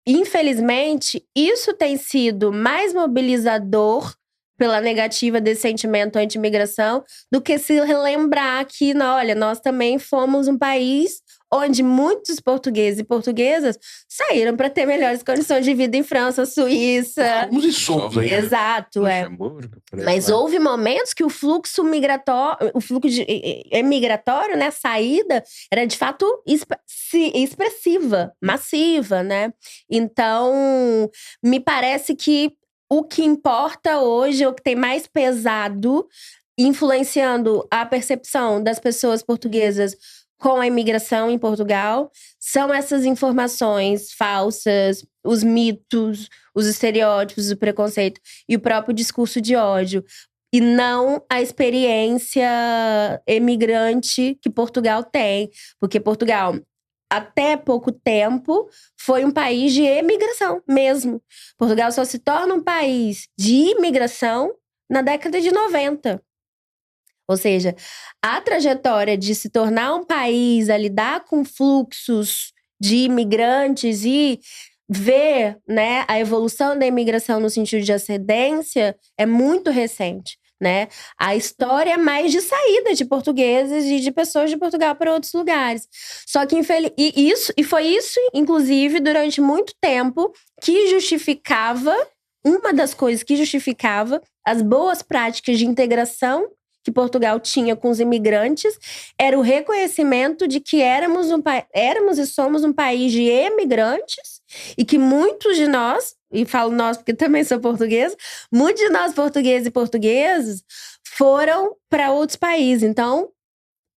Speaker 3: infelizmente, isso tem sido mais mobilizador pela negativa desse sentimento anti-imigração do que se relembrar que, olha, nós também fomos um país onde muitos portugueses e portuguesas saíram para ter melhores condições de vida em França, Suíça.
Speaker 2: Fomos e somos aí.
Speaker 3: Exato, Mas houve momentos que o fluxo migratório, migratório, né, a saída, era de fato expressiva, massiva, né? Então, me parece que o que importa hoje, o que tem mais pesado, influenciando a percepção das pessoas portuguesas com a imigração em Portugal, são essas informações falsas, os mitos, os estereótipos, o preconceito e o próprio discurso de ódio. E não a experiência imigrante que Portugal tem. Porque Portugal, até pouco tempo, foi um país de emigração mesmo. Portugal só se torna um país de imigração na década de 90. Ou seja, a trajetória de se tornar um país a lidar com fluxos de imigrantes e ver, né, a evolução da imigração no sentido de ascendência é muito recente, né? A história é mais de saída de portugueses e de pessoas de Portugal para outros lugares. Só que, foi isso, inclusive, durante muito tempo, que justificava, uma das coisas que justificava as boas práticas de integração que Portugal tinha com os imigrantes, era o reconhecimento de que éramos e somos um país de imigrantes e que muitos de nós, e falo nós porque também sou portuguesa, muitos de nós portugueses e portuguesas foram para outros países, então,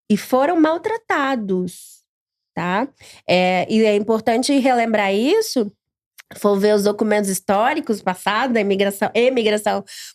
Speaker 3: e foram maltratados, tá? E é importante relembrar isso. For ver os documentos históricos passados da imigração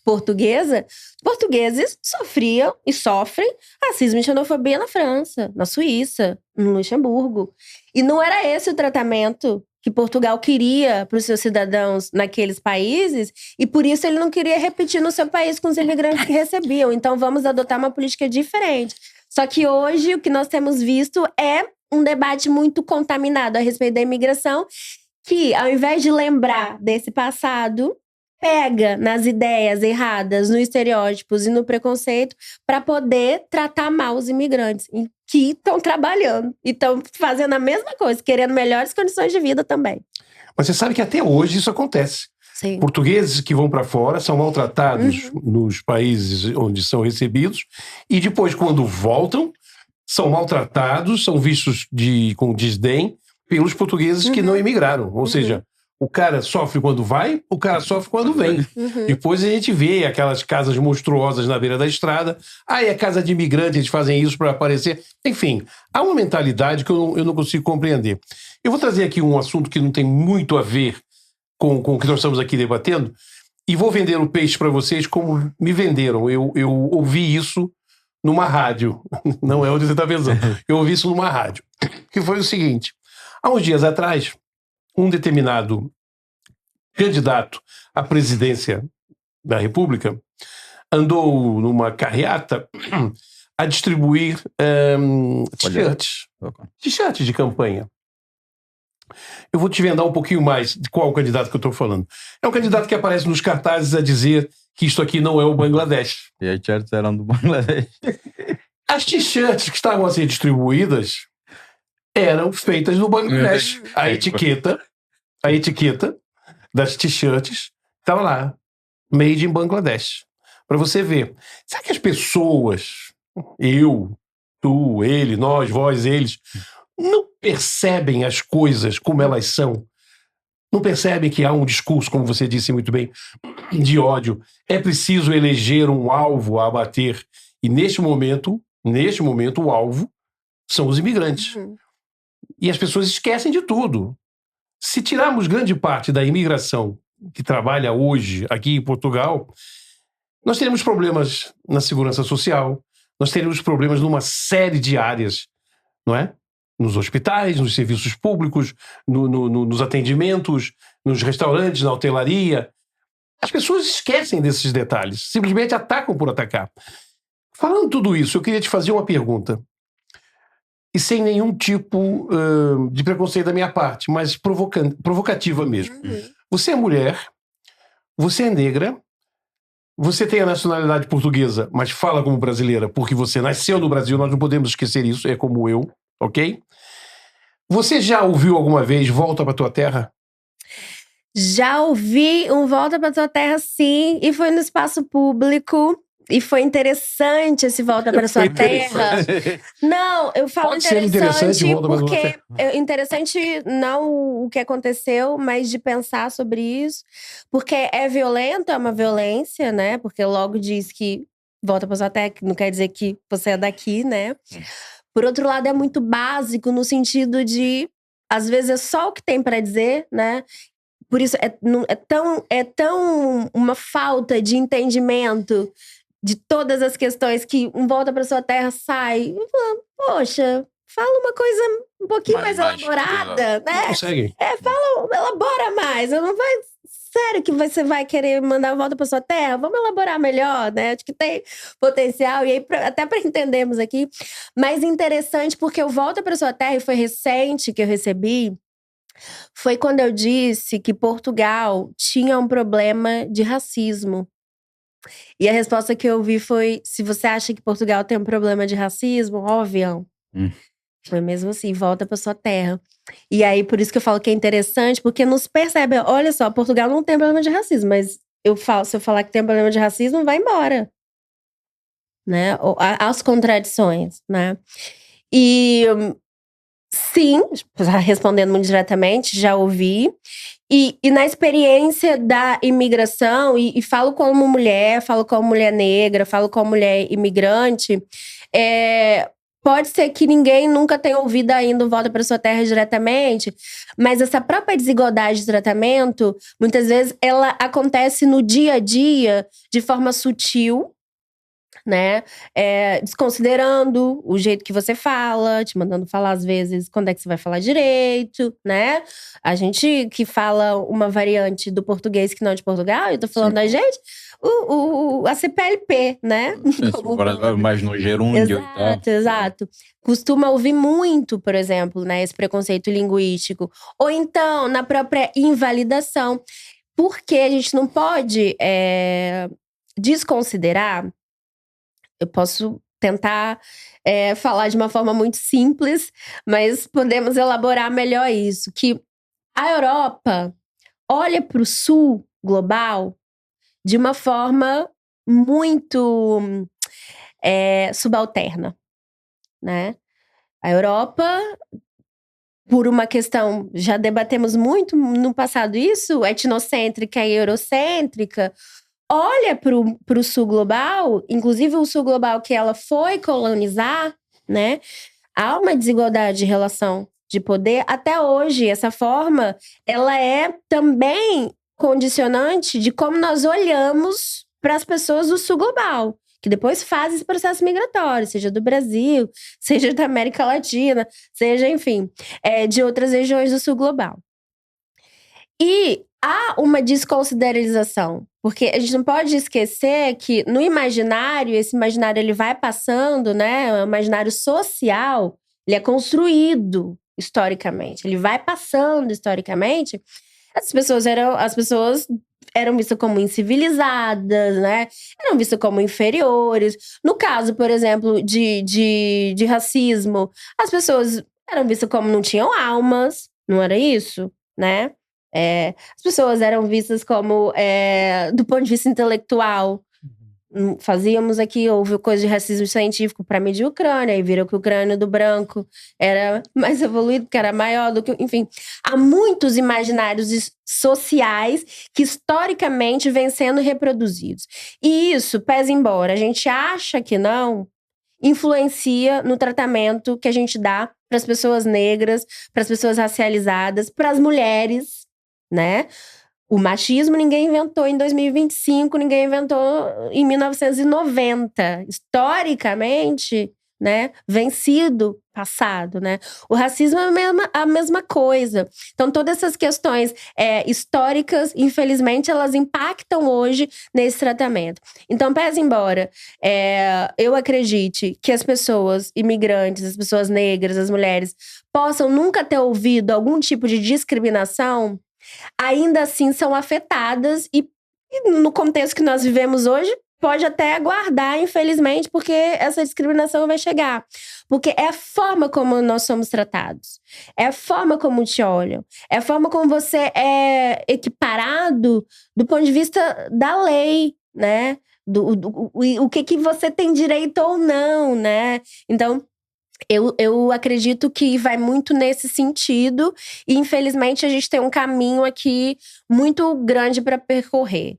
Speaker 3: portuguesa, portugueses sofriam e sofrem racismo e xenofobia na França, na Suíça, no Luxemburgo. E não era esse o tratamento que Portugal queria para os seus cidadãos naqueles países, e por isso ele não queria repetir no seu país com os imigrantes que recebiam. Então vamos adotar uma política diferente. Só que hoje o que nós temos visto é um debate muito contaminado a respeito da imigração, que, ao invés de lembrar desse passado, pega nas ideias erradas, nos estereótipos e no preconceito para poder tratar mal os imigrantes que estão trabalhando e estão fazendo a mesma coisa, querendo melhores condições de vida também.
Speaker 2: Mas você sabe que até hoje isso acontece.
Speaker 3: Sim.
Speaker 2: Portugueses que vão para fora são maltratados nos países onde são recebidos e depois, quando voltam, são maltratados, são vistos com desdém pelos portugueses que não imigraram. Ou seja, o cara sofre quando vai, o cara sofre quando vem. Depois a gente vê aquelas casas monstruosas na beira da estrada. É casa de imigrante, eles fazem isso para aparecer. Enfim, há uma mentalidade que eu não consigo compreender. Eu vou trazer aqui um assunto que não tem muito a ver com o que nós estamos aqui debatendo e vou vender o peixe para vocês como me venderam. Eu ouvi isso numa rádio. Não é onde você está pensando. Eu ouvi isso numa rádio. Que foi o seguinte. Há uns dias atrás, um determinado candidato à presidência da República andou numa carreata a distribuir t-shirts de campanha. Eu vou te vendar um pouquinho mais de qual candidato que eu estou falando. É um candidato que aparece nos cartazes a dizer que isto aqui não é o Bangladesh.
Speaker 1: E as t-shirts eram do Bangladesh.
Speaker 2: As t-shirts que estavam a ser distribuídas eram feitas no Bangladesh. A etiqueta das t-shirts estava lá, made in Bangladesh. Para você ver. Será que as pessoas, eu, tu, ele, nós, vós, eles, não percebem as coisas como elas são? Não percebem que há um discurso, como você disse muito bem, de ódio? É preciso eleger um alvo a abater. E neste momento, o alvo são os imigrantes. E as pessoas esquecem de tudo. Se tirarmos grande parte da imigração que trabalha hoje aqui em Portugal, nós teremos problemas na segurança social, nós teríamos problemas numa série de áreas, não é? Nos hospitais, nos serviços públicos, nos atendimentos, nos restaurantes, na hotelaria. As pessoas esquecem desses detalhes, simplesmente atacam por atacar. Falando tudo isso, eu queria te fazer uma pergunta. E sem nenhum tipo de preconceito da minha parte, mas provocativa mesmo. Você é mulher, você é negra, você tem a nacionalidade portuguesa, mas fala como brasileira, porque você nasceu no Brasil, nós não podemos esquecer isso, é como eu, ok? Você já ouviu alguma vez Volta pra Tua Terra?
Speaker 3: Já ouvi um Volta pra Tua Terra, sim, e foi no espaço público. E foi interessante esse Volta para Sua Terra. Não, eu falo
Speaker 2: Pode ser interessante, volta pra
Speaker 3: porque
Speaker 2: Sua Terra.
Speaker 3: é interessante não o que aconteceu, mas de pensar sobre isso. Porque é violento, é uma violência, né? Porque logo diz que volta para Sua Terra, que não quer dizer que você é daqui, né? Por outro lado, é muito básico no sentido de, às vezes, é só o que tem para dizer, né? Por isso, é tão uma falta de entendimento de todas as questões que um Volta para Sua Terra sai e fala, poxa, fala uma coisa um pouquinho mais elaborada, né?
Speaker 2: Não consegue.
Speaker 3: Elabora mais. Não vai, sério que você vai querer mandar Volta para Sua Terra? Vamos elaborar melhor, né? Acho que tem potencial. E aí, até para entendermos aqui. Mas interessante, porque o Volta para Sua Terra, e foi recente que eu recebi, foi quando eu disse que Portugal tinha um problema de racismo. E a resposta que eu ouvi foi: se você acha que Portugal tem um problema de racismo, ó, avião. Foi mesmo assim, volta pra sua terra. E aí, por isso que eu falo que é interessante, porque nos percebe, olha só, Portugal não tem problema de racismo, mas se eu falar que tem problema de racismo, vai embora. Né? As contradições, né? E sim, respondendo muito diretamente, já ouvi. E na experiência da imigração, e falo como mulher negra, falo como mulher imigrante, pode ser que ninguém nunca tenha ouvido ainda o Volta para Sua Terra diretamente, mas essa própria desigualdade de tratamento, muitas vezes, ela acontece no dia a dia de forma sutil, né? Desconsiderando o jeito que você fala, te mandando falar às vezes quando é que você vai falar direito, né? A gente que fala uma variante do português que não é de Portugal, eu tô falando da gente, a CPLP, né?
Speaker 1: Mais no gerúndio e tal.
Speaker 3: Exato. Costuma ouvir muito, por exemplo, né, esse preconceito linguístico. Ou então, na própria invalidação. Porque a gente não pode desconsiderar. Eu posso tentar falar de uma forma muito simples, mas podemos elaborar melhor isso. Que a Europa olha para o sul global de uma forma muito subalterna, né? A Europa, por uma questão, já debatemos muito no passado isso, etnocêntrica e eurocêntrica, olha para o sul global, inclusive o sul global que ela foi colonizar, né? Há uma desigualdade de relação de poder. Até hoje, essa forma, ela é também condicionante de como nós olhamos para as pessoas do sul global, que depois fazem esse processo migratório, seja do Brasil, seja da América Latina, seja, enfim, de outras regiões do sul global. E há uma desconsideração, porque a gente não pode esquecer que no imaginário, esse imaginário ele vai passando, né? O imaginário social, ele é construído historicamente, ele vai passando historicamente. As pessoas eram vistas como incivilizadas, né? Eram vistas como inferiores. No caso, por exemplo, de racismo, as pessoas eram vistas como não tinham almas, não era isso, né? As pessoas eram vistas como, do ponto de vista intelectual, houve coisa de racismo científico para medir o crânio, aí viram que o crânio do branco era mais evoluído, que era maior do que, enfim. Há muitos imaginários sociais que historicamente vêm sendo reproduzidos. E isso, pese embora a gente acha que não, influencia no tratamento que a gente dá para as pessoas negras, para as pessoas racializadas, para as mulheres, né? O machismo ninguém inventou em 2025, ninguém inventou em 1990. Historicamente, né, vem sido passado, né? O racismo é a mesma coisa. Então, todas essas questões históricas, infelizmente, elas impactam hoje nesse tratamento. Então, pese embora eu acredite que as pessoas imigrantes, as pessoas negras, as mulheres, possam nunca ter ouvido algum tipo de discriminação, ainda assim são afetadas e no contexto que nós vivemos hoje, pode até aguardar, infelizmente, porque essa discriminação vai chegar. Porque é a forma como nós somos tratados. É a forma como te olham. É a forma como você é equiparado do ponto de vista da lei, né? O que você tem direito ou não, né? Então, eu acredito que vai muito nesse sentido e, infelizmente, a gente tem um caminho aqui muito grande para percorrer.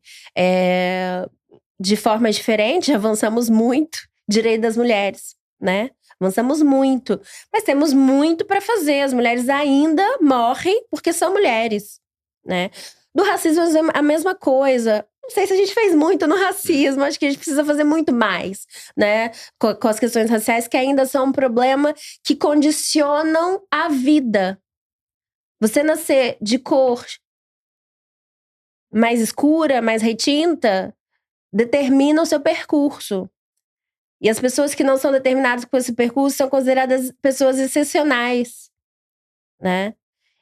Speaker 3: De forma diferente, avançamos muito. Direito das mulheres, né? Avançamos muito. Mas temos muito para fazer. As mulheres ainda morrem porque são mulheres, né? Do racismo, a mesma coisa. Não sei se a gente fez muito no racismo, acho que a gente precisa fazer muito mais, né? Com as questões raciais, que ainda são um problema que condicionam a vida. Você nascer de cor mais escura, mais retinta, determina o seu percurso. E as pessoas que não são determinadas com esse percurso são consideradas pessoas excepcionais, né?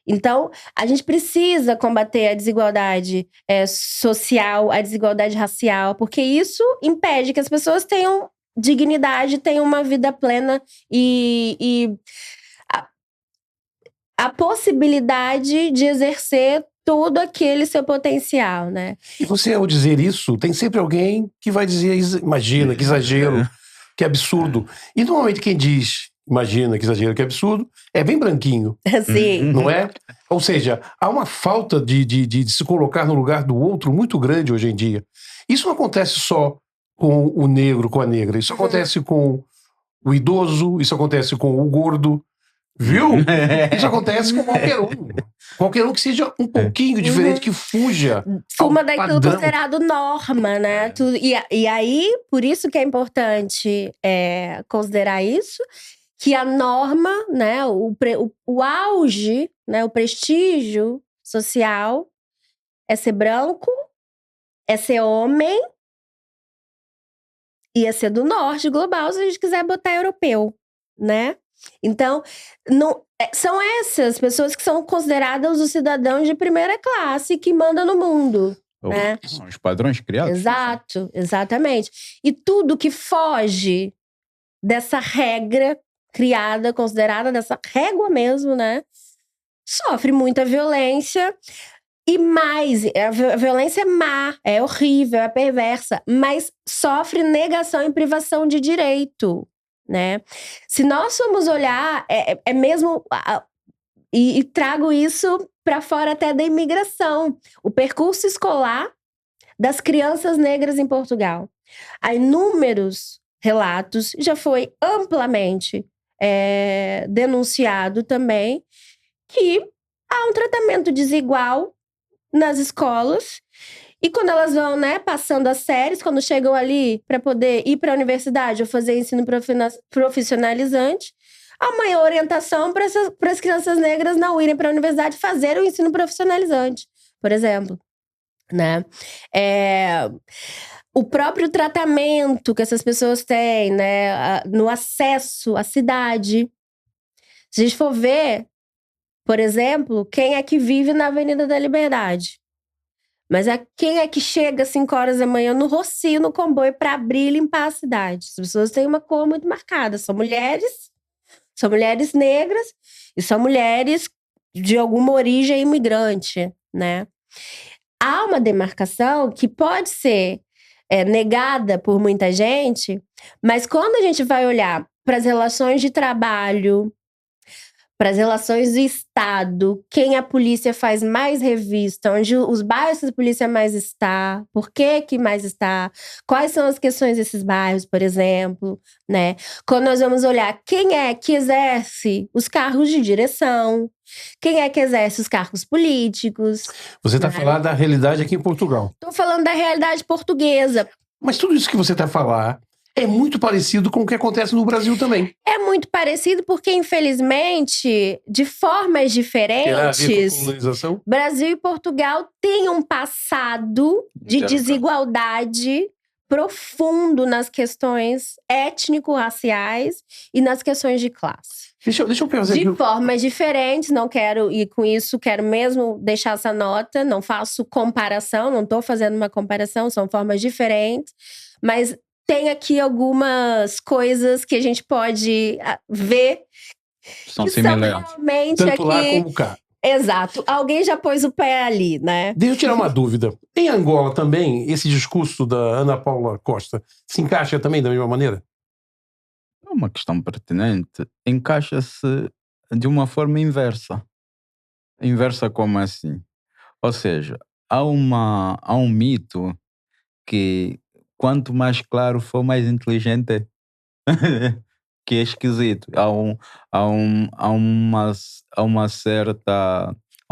Speaker 3: Então, a gente precisa combater a desigualdade social, a desigualdade racial, porque isso impede que as pessoas tenham dignidade, tenham uma vida plena e a possibilidade de exercer todo aquele seu potencial, né?
Speaker 2: E você, ao dizer isso, tem sempre alguém que vai dizer, imagina, que exagero, que absurdo. E normalmente quem diz, imagina, que exagero, que absurdo, é bem branquinho.
Speaker 3: Sim.
Speaker 2: Não é? Ou seja, há uma falta de se colocar no lugar do outro muito grande hoje em dia. Isso não acontece só com o negro, com a negra. Isso acontece com o idoso, isso acontece com o gordo. Viu? Isso acontece com qualquer um. Qualquer um que seja um pouquinho diferente, que fuja.
Speaker 3: Fuma daquilo considerado norma, né? E aí, por isso que é importante considerar isso, que a norma, né, o auge, né, o prestígio social é ser branco, é ser homem e é ser do norte global, se a gente quiser botar europeu, né? Então, são essas pessoas que são consideradas os cidadãos de primeira classe que mandam no mundo. Né?
Speaker 1: São os padrões criados.
Speaker 3: Exato, exatamente. E tudo que foge dessa regra criada, considerada dessa régua mesmo, né? Sofre muita violência. E mais, a violência é má, é horrível, é perversa, mas sofre negação e privação de direito. Né? Se nós formos olhar, é mesmo. E trago isso para fora até da imigração. O percurso escolar das crianças negras em Portugal. Há inúmeros relatos, já foi amplamente denunciado também, que há um tratamento desigual nas escolas. E quando elas vão, né, passando as séries, quando chegam ali para poder ir para a universidade ou fazer ensino profissionalizante, há uma orientação para as crianças negras não irem para a universidade fazer o ensino profissionalizante, por exemplo. Né? O próprio tratamento que essas pessoas têm, né, no acesso à cidade. Se a gente for ver, por exemplo, quem é que vive na Avenida da Liberdade? Mas quem é que chega às 5 horas da manhã no Rocio, no comboio, para abrir e limpar a cidade? As pessoas têm uma cor muito marcada. São mulheres negras e são mulheres de alguma origem imigrante, né? Há uma demarcação que pode ser negada por muita gente, mas quando a gente vai olhar para as relações de trabalho, para as relações do Estado, quem a polícia faz mais revista, onde os bairros a polícia mais está, por que mais está, quais são as questões desses bairros, por exemplo, né? Quando nós vamos olhar quem é que exerce os cargos de direção, quem é que exerce os cargos políticos.
Speaker 2: Você está falando da realidade aqui em Portugal.
Speaker 3: Estou falando da realidade portuguesa.
Speaker 2: Mas tudo isso que você está falando é muito parecido com o que acontece no Brasil também.
Speaker 3: É muito parecido porque, infelizmente, de formas diferentes, Brasil e Portugal têm um passado de desigualdade profundo nas questões étnico-raciais e nas questões de classe.
Speaker 2: Deixa eu pensar
Speaker 3: de formas diferentes, não quero ir com isso, quero mesmo deixar essa nota, não faço comparação, não estou fazendo uma comparação, são formas diferentes, mas tem aqui algumas coisas que a gente pode ver
Speaker 1: são
Speaker 3: que
Speaker 1: similares.
Speaker 3: São realmente
Speaker 2: tanto
Speaker 3: aqui...
Speaker 2: lá como cá.
Speaker 3: Exato. Alguém já pôs o pé ali, né?
Speaker 2: Deixa eu tirar uma dúvida. Em Angola também, esse discurso da Ana Paula Costa se encaixa também da mesma maneira?
Speaker 1: É uma questão pertinente. Encaixa-se de uma forma inversa. Inversa como assim? Ou seja, há um mito que quanto mais claro for, mais inteligente é. Que é esquisito. Há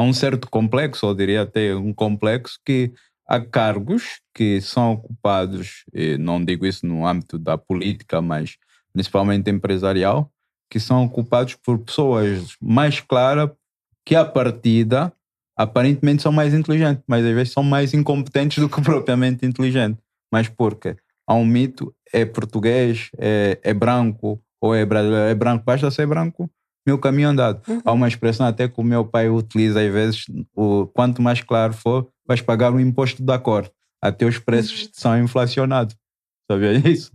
Speaker 1: um certo complexo, eu diria até um complexo, que há cargos que são ocupados, e não digo isso no âmbito da política, mas principalmente empresarial, que são ocupados por pessoas mais claras que à partida aparentemente são mais inteligentes, mas às vezes são mais incompetentes do que propriamente inteligentes. Mas por quê? Há um mito, é português, é branco, ou é brasileiro, é branco, basta ser branco, meu caminho andado. Há uma expressão até que o meu pai utiliza às vezes, quanto mais claro for, vais pagar o imposto da cor. Até os preços são inflacionados. Sabia isso?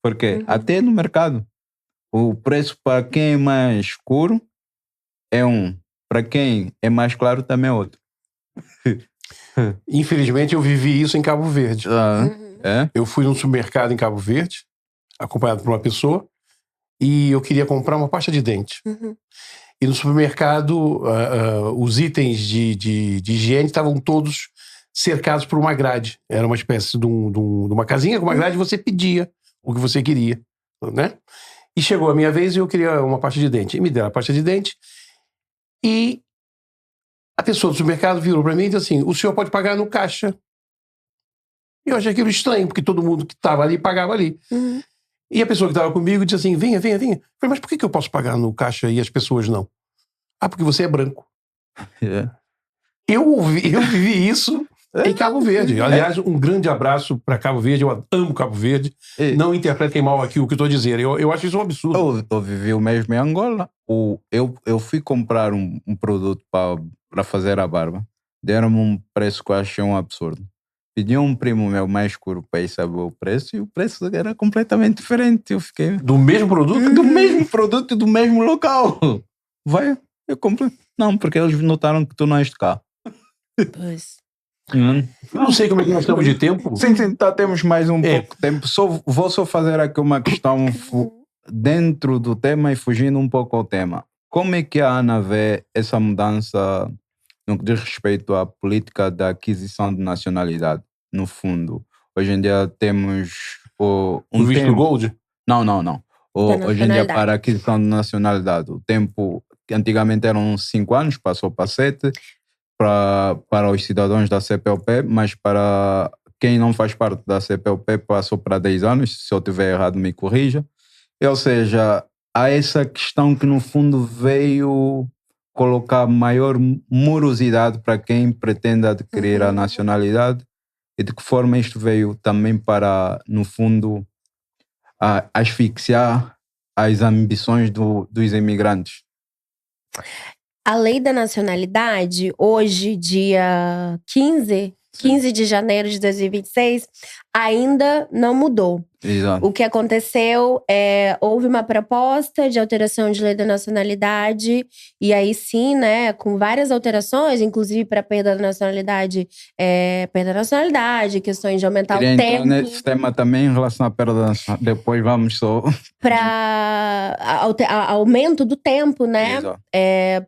Speaker 1: Porque até no mercado, o preço para quem é mais escuro é um, para quem é mais claro também é outro.
Speaker 2: Infelizmente eu vivi isso em Cabo Verde.
Speaker 1: É?
Speaker 2: Eu fui num supermercado em Cabo Verde, acompanhado por uma pessoa, e eu queria comprar uma pasta de dente. E no supermercado, os itens de higiene estavam todos cercados por uma grade. Era uma espécie de uma casinha com uma grade e você pedia o que você queria, né? E chegou a minha vez e eu queria uma pasta de dente. E me deram a pasta de dente e a pessoa do supermercado virou para mim e disse assim, o senhor pode pagar no caixa. E eu achei aquilo estranho, porque todo mundo que estava ali pagava ali. E a pessoa que estava comigo disse assim, venha. Eu falei, mas por que eu posso pagar no caixa e as pessoas não? Ah, porque você é branco. Eu vivi isso em Cabo Verde. Aliás, um grande abraço para Cabo Verde. Eu amo Cabo Verde. Não interpretem mal aqui o que eu estou dizendo. Eu acho isso um absurdo.
Speaker 1: Eu vivi o mesmo em Angola. Eu fui comprar um produto para fazer a barba. Deram-me um preço que eu achei um absurdo. Pedi um primo meu mais escuro para ir saber o preço e o preço era completamente diferente. Eu fiquei...
Speaker 2: Do mesmo produto?
Speaker 1: Do mesmo produto e do mesmo local. Vai, eu comprei. Não, porque eles notaram que tu não és de cá.
Speaker 3: Pois.
Speaker 2: Não sei como é que nós estamos de tempo.
Speaker 1: Sim, temos mais um pouco de tempo. Vou só fazer aqui uma questão dentro do tema e fugindo um pouco ao tema. Como é que a Ana vê essa mudança no que diz respeito à política da aquisição de nacionalidade? No fundo, hoje em dia temos
Speaker 2: o visto Gold?
Speaker 1: Não. Hoje em dia, para a aquisição de nacionalidade, o tempo que antigamente eram 5 anos, passou para 7, para os cidadãos da CPLP, mas para quem não faz parte da CPLP passou para 10 anos, se eu estiver errado me corrija. Ou seja, há essa questão que no fundo veio colocar maior morosidade para quem pretende adquirir a nacionalidade e de que forma isto veio também para, no fundo, asfixiar as ambições dos imigrantes.
Speaker 3: A lei da nacionalidade, hoje, dia 15 15 de janeiro de 2026, ainda não mudou.
Speaker 1: Exato.
Speaker 3: O que aconteceu houve uma proposta de alteração de lei da nacionalidade, e aí sim, né, com várias alterações, inclusive para perda da nacionalidade, questões de aumentar
Speaker 1: Queria
Speaker 3: o
Speaker 1: entrar
Speaker 3: tempo.
Speaker 1: nesse tema também em relação à perda da nacionalidade. Depois vamos só.
Speaker 3: Para aumento do tempo, né?
Speaker 1: Exato.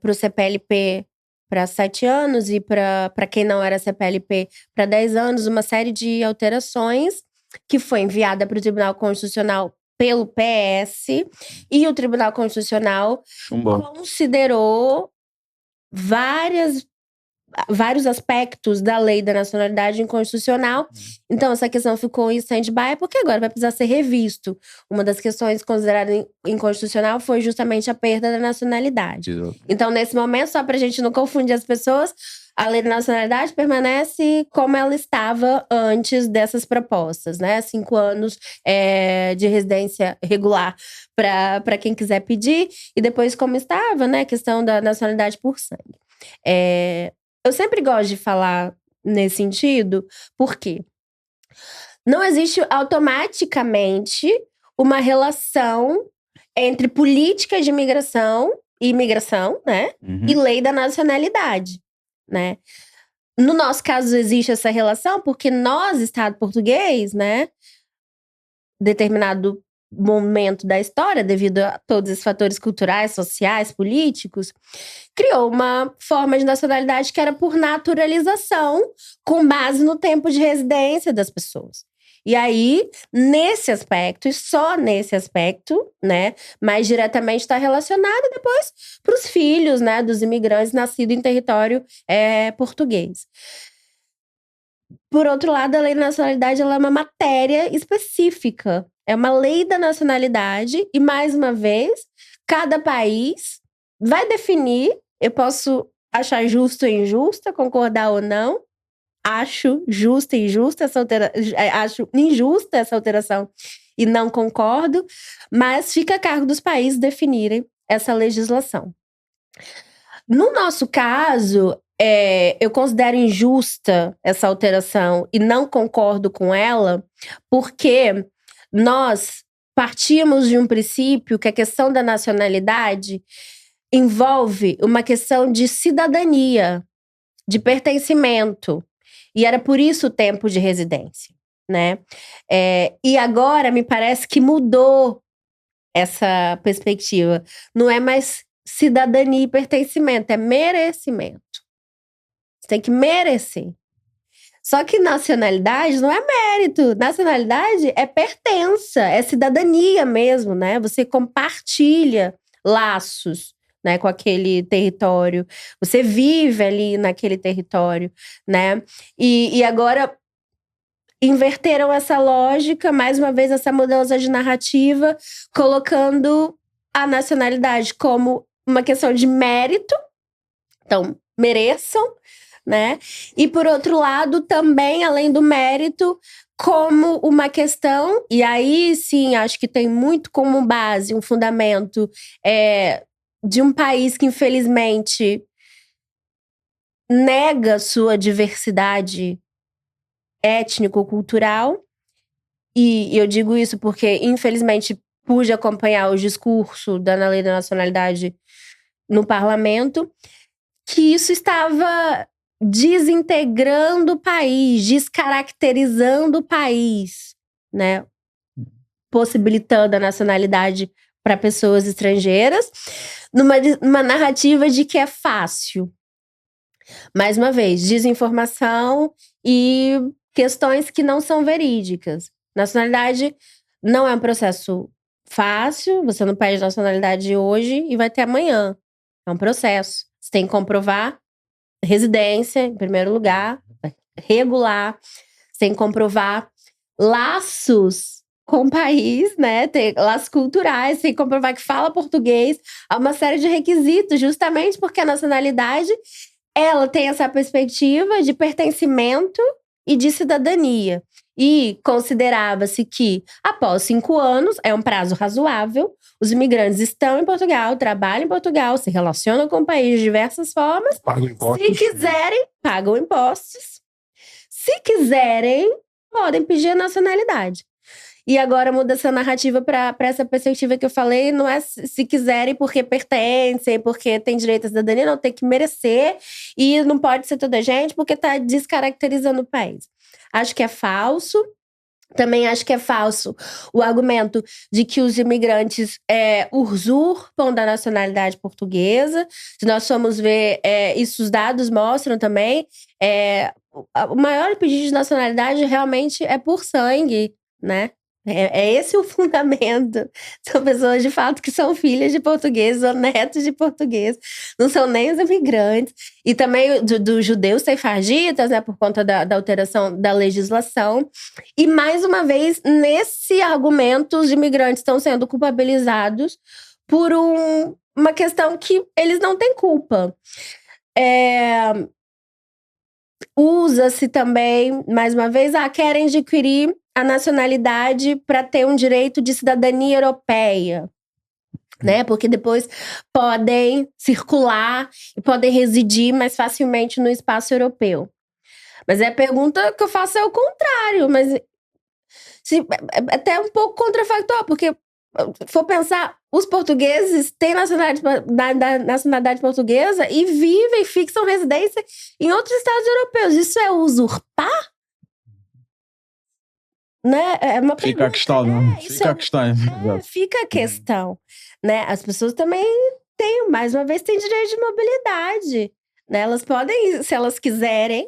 Speaker 3: Para o CPLP para 7 anos e para quem não era CPLP para 10 anos, uma série de alterações que foi enviada para o Tribunal Constitucional pelo PS, e o Tribunal Constitucional considerou vários aspectos da lei da nacionalidade inconstitucional. Então, essa questão ficou em stand-by, porque agora vai precisar ser revisto. Uma das questões consideradas inconstitucional foi justamente a perda da nacionalidade.
Speaker 1: Exato.
Speaker 3: Então, nesse momento, só para a gente não confundir as pessoas, a lei da nacionalidade permanece como ela estava antes dessas propostas, né? 5 anos de residência regular para quem quiser pedir, e depois como estava, né? A questão da nacionalidade por sangue. Eu sempre gosto de falar nesse sentido, porque não existe automaticamente uma relação entre políticas de imigração e imigração, né? E lei da nacionalidade, né? No nosso caso, existe essa relação porque nós, Estado português, né? Determinado momento da história, devido a todos esses fatores culturais, sociais, políticos, criou uma forma de nacionalidade que era por naturalização, com base no tempo de residência das pessoas. E aí, nesse aspecto, e só nesse aspecto, né, mais diretamente está relacionado depois para os filhos, né, dos imigrantes nascidos em território português. Por outro lado, a lei da nacionalidade ela é uma matéria específica. É uma lei da nacionalidade e, mais uma vez, cada país vai definir. Eu posso achar justo ou injusta, concordar ou não. Acho justa e injusta acho injusta essa alteração e não concordo, mas fica a cargo dos países definirem essa legislação. No nosso caso, eu considero injusta essa alteração e não concordo com ela, porque nós partimos de um princípio que a questão da nacionalidade envolve uma questão de cidadania, de pertencimento. E era por isso o tempo de residência, né? E agora me parece que mudou essa perspectiva. Não é mais cidadania e pertencimento, é merecimento. Você tem que merecer. Só que nacionalidade não é mérito. Nacionalidade é pertença, é cidadania mesmo, né? Você compartilha laços, né, com aquele território. Você vive ali naquele território, né? E agora inverteram essa lógica, mais uma vez essa mudança de narrativa, colocando a nacionalidade como uma questão de mérito. Então, mereçam, né? E por outro lado, também, além do mérito, como uma questão, e aí sim, acho que tem muito como base, um fundamento de um país que infelizmente nega sua diversidade étnico-cultural. E eu digo isso porque, infelizmente, pude acompanhar o discurso da lei da nacionalidade no parlamento, que isso estava desintegrando o país, descaracterizando o país, né? Possibilitando a nacionalidade para pessoas estrangeiras, numa narrativa de que é fácil. Mais uma vez, desinformação e questões que não são verídicas. Nacionalidade não é um processo fácil, você não perde nacionalidade hoje e vai ter amanhã. É um processo. Você tem que comprovar residência, em primeiro lugar, regular. Você tem que comprovar laços com o país, né? Tem laços culturais, tem que comprovar que fala português. Há uma série de requisitos, justamente porque a nacionalidade, ela tem essa perspectiva de pertencimento e de cidadania. E considerava-se que, após 5 anos, é um prazo razoável, os imigrantes estão em Portugal, trabalham em Portugal, se relacionam com o país de diversas formas.
Speaker 2: Pagam impostos.
Speaker 3: Se quiserem, pagam impostos. Se quiserem, podem pedir a nacionalidade. E agora muda essa narrativa para essa perspectiva que eu falei, não é se quiserem porque pertencem, porque tem direito à cidadania, não, tem que merecer e não pode ser toda gente porque tá descaracterizando o país. Acho que é falso. Também acho que é falso o argumento de que os imigrantes usurpam da nacionalidade portuguesa. Se nós formos ver, isso os dados mostram também, o maior pedido de nacionalidade realmente é por sangue, né? É esse o fundamento. São pessoas, de fato, que são filhas de portugueses ou netos de portugueses. Não são nem os imigrantes. E também dos judeus sefarditas, né? Por conta da alteração da legislação. E, mais uma vez, nesse argumento, os imigrantes estão sendo culpabilizados por uma questão que eles não têm culpa. Usa-se também, mais uma vez, querem adquirir a nacionalidade para ter um direito de cidadania europeia, né? Porque depois podem circular e podem residir mais facilmente no espaço europeu. Mas a pergunta que eu faço é o contrário, mas até um pouco contrafactual, porque for pensar, os portugueses têm nacionalidade portuguesa e vivem, fixam residência em outros estados europeus. Isso é usurpar? Né? É uma
Speaker 1: Fica a questão, né? Fica a questão.
Speaker 3: Fica a questão, né? As pessoas também têm, mais uma vez, têm direito de mobilidade, né? Elas podem, se elas quiserem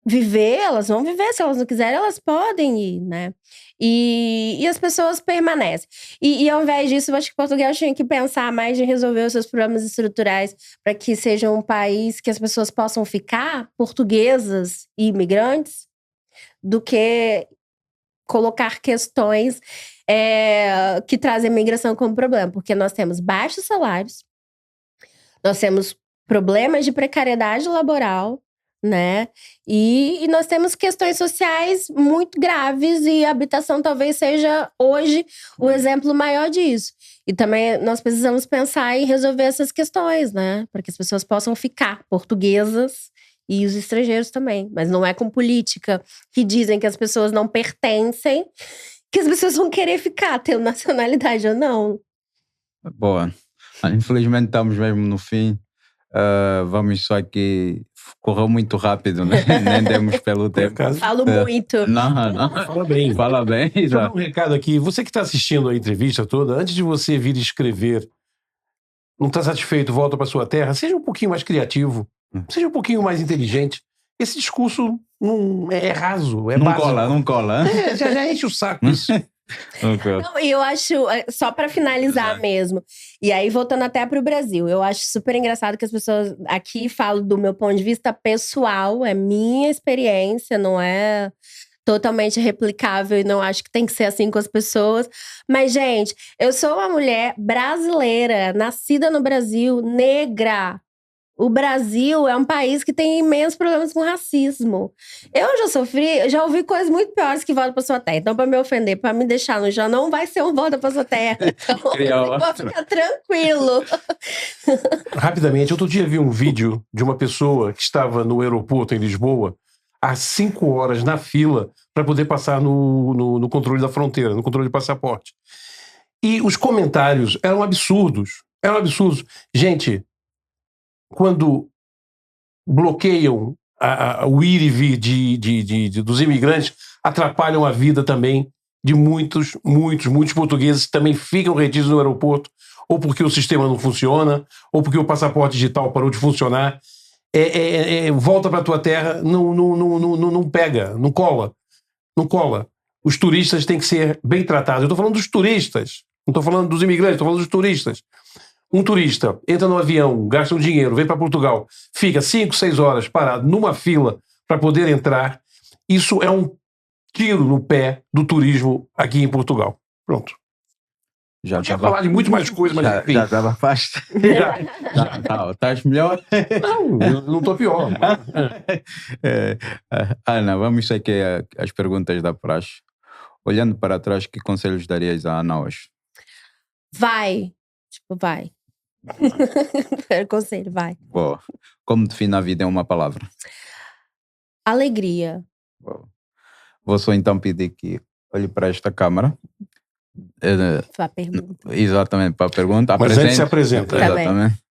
Speaker 3: viver, elas vão viver. Se elas não quiserem, elas podem ir, né? E as pessoas permanecem. E ao invés disso, eu acho que Portugal tinha que pensar mais em resolver os seus problemas estruturais para que seja um país que as pessoas possam ficar, portuguesas e imigrantes, do que colocar questões que trazem a imigração como problema. Porque nós temos baixos salários, nós temos problemas de precariedade laboral, né? E nós temos questões sociais muito graves e a habitação talvez seja hoje o exemplo maior disso. E também nós precisamos pensar em resolver essas questões, né? Para que as pessoas possam ficar portuguesas e os estrangeiros também. Mas não é com política que dizem que as pessoas não pertencem, que as pessoas vão querer ficar, tendo nacionalidade ou não.
Speaker 1: Boa. Infelizmente estamos mesmo no fim. Vamos só aqui. Correu muito rápido, né? Nem demos pelo tempo.
Speaker 3: Falo muito.
Speaker 1: Não.
Speaker 2: Fala bem.
Speaker 1: Fala bem.
Speaker 2: Deixa eu dar um recado aqui. Você que está assistindo a entrevista toda, antes de você vir escrever, não está satisfeito, volta para sua terra, seja um pouquinho mais criativo, seja um pouquinho mais inteligente. Esse discurso não é raso, é básico.
Speaker 1: Não cola.
Speaker 2: Já enche o saco isso.
Speaker 3: Não, e eu acho, só pra finalizar mesmo, e aí voltando até pro Brasil, eu acho super engraçado que as pessoas aqui falam do meu ponto de vista pessoal, é minha experiência, não é totalmente replicável e não acho que tem que ser assim com as pessoas. Mas, gente, eu sou uma mulher brasileira, nascida no Brasil, negra. O Brasil é um país que tem imensos problemas com racismo. Eu já ouvi coisas muito piores que volta pra sua terra. Então, pra me ofender, pra me deixar no já não vai ser um volta pra sua terra. Então, pode ficar tranquilo.
Speaker 2: Rapidamente, outro dia vi um vídeo de uma pessoa que estava no aeroporto em Lisboa há 5 horas na fila para poder passar no controle da fronteira, no controle de passaporte. E os comentários eram absurdos. Gente, quando bloqueiam o ir e vir dos imigrantes, atrapalham a vida também de muitos portugueses que também ficam retidos no aeroporto, ou porque o sistema não funciona, ou porque o passaporte digital parou de funcionar. Volta para a tua terra, não pega, não cola. Os turistas têm que ser bem tratados. Eu estou falando dos turistas, não estou falando dos imigrantes, estou falando dos turistas. Um turista entra no avião, gasta um dinheiro, vem para Portugal, fica 5, 6 horas parado numa fila para poder entrar. Isso é um tiro no pé do turismo aqui em Portugal. Pronto.
Speaker 1: Já
Speaker 2: tinha falar de muito mais coisas, mas enfim.
Speaker 1: Já estava fácil. Estás melhor?
Speaker 2: Não, eu não estou pior.
Speaker 1: Ana, vamos aqui às perguntas da praxe. Olhando para trás, que conselhos darias à Ana hoje?
Speaker 3: Vai. Conselho, vai.
Speaker 1: Boa. Como define a vida em uma palavra?
Speaker 3: Alegria.
Speaker 1: Vou só então pedir que olhe para esta câmara.
Speaker 3: Foi a pergunta.
Speaker 1: Exatamente, para a pergunta.
Speaker 2: Mas antes se apresenta.
Speaker 3: Tá bem.
Speaker 1: Exatamente.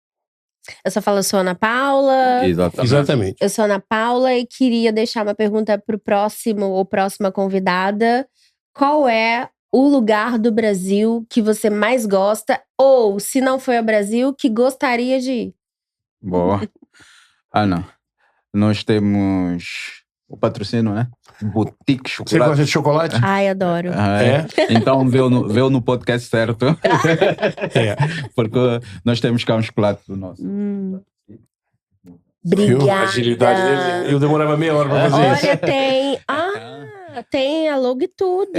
Speaker 3: Eu só falo, eu sou Ana Paula.
Speaker 2: Exatamente.
Speaker 3: Eu sou Ana Paula e queria deixar uma pergunta para o próximo ou próxima convidada. Qual é o lugar do Brasil que você mais gosta? Ou, se não foi ao Brasil, que gostaria de ir?
Speaker 1: Boa. Ana, nós temos o patrocínio, né? Boutique
Speaker 2: Você
Speaker 1: Chocolate.
Speaker 2: gosta de chocolate?
Speaker 3: Ai, adoro.
Speaker 1: Então veio no podcast certo.
Speaker 2: É.
Speaker 1: Porque nós temos cá um chocolate do nosso.
Speaker 3: Obrigada.
Speaker 2: A agilidade dele. Eu demorava meia hora pra fazer isso.
Speaker 3: Olha, tem... tem a logo e tudo.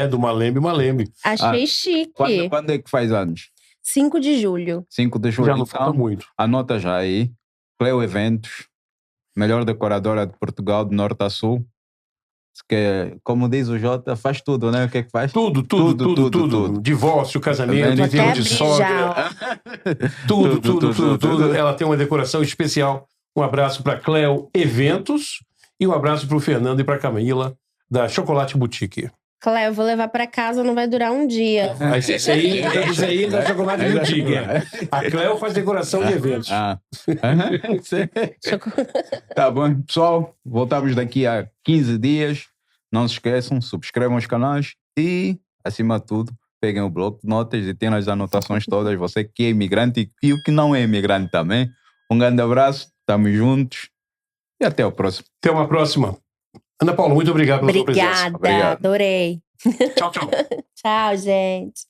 Speaker 2: Do Malembe.
Speaker 3: Achei chique.
Speaker 1: Quando é que faz anos?
Speaker 3: 5 de julho.
Speaker 1: 5 de julho.
Speaker 2: Já não falta muito.
Speaker 1: Anota já aí. Cleo Eventos. Melhor decoradora de Portugal, de norte a sul. Que, como diz o Jota, faz tudo, né? O que é que faz?
Speaker 2: Tudo. Divórcio, casamento,
Speaker 1: Vou
Speaker 2: enterro
Speaker 3: até
Speaker 2: de
Speaker 3: abrir
Speaker 2: sogra.
Speaker 3: já,
Speaker 2: Tudo. Ela tem uma decoração especial. Um abraço para Cleo Eventos e um abraço para o Fernando e para Camila da Chocolate Boutique.
Speaker 3: Cléo, eu vou levar pra casa, não vai durar um dia.
Speaker 2: Esse aí é da Chocolate Boutique. A Cleo faz decoração de eventos.
Speaker 1: Tá bom, pessoal. Voltamos daqui a 15 dias. Não se esqueçam, subscrevam os canais e, acima de tudo, peguem o bloco de notas e tenham as anotações todas. Você que é imigrante e o que não é imigrante também. Um grande abraço, estamos juntos e até o próximo.
Speaker 2: Até uma próxima. Ana Paula, muito obrigado pela sua presença.
Speaker 3: Obrigada, adorei.
Speaker 2: Tchau.
Speaker 3: Tchau, gente.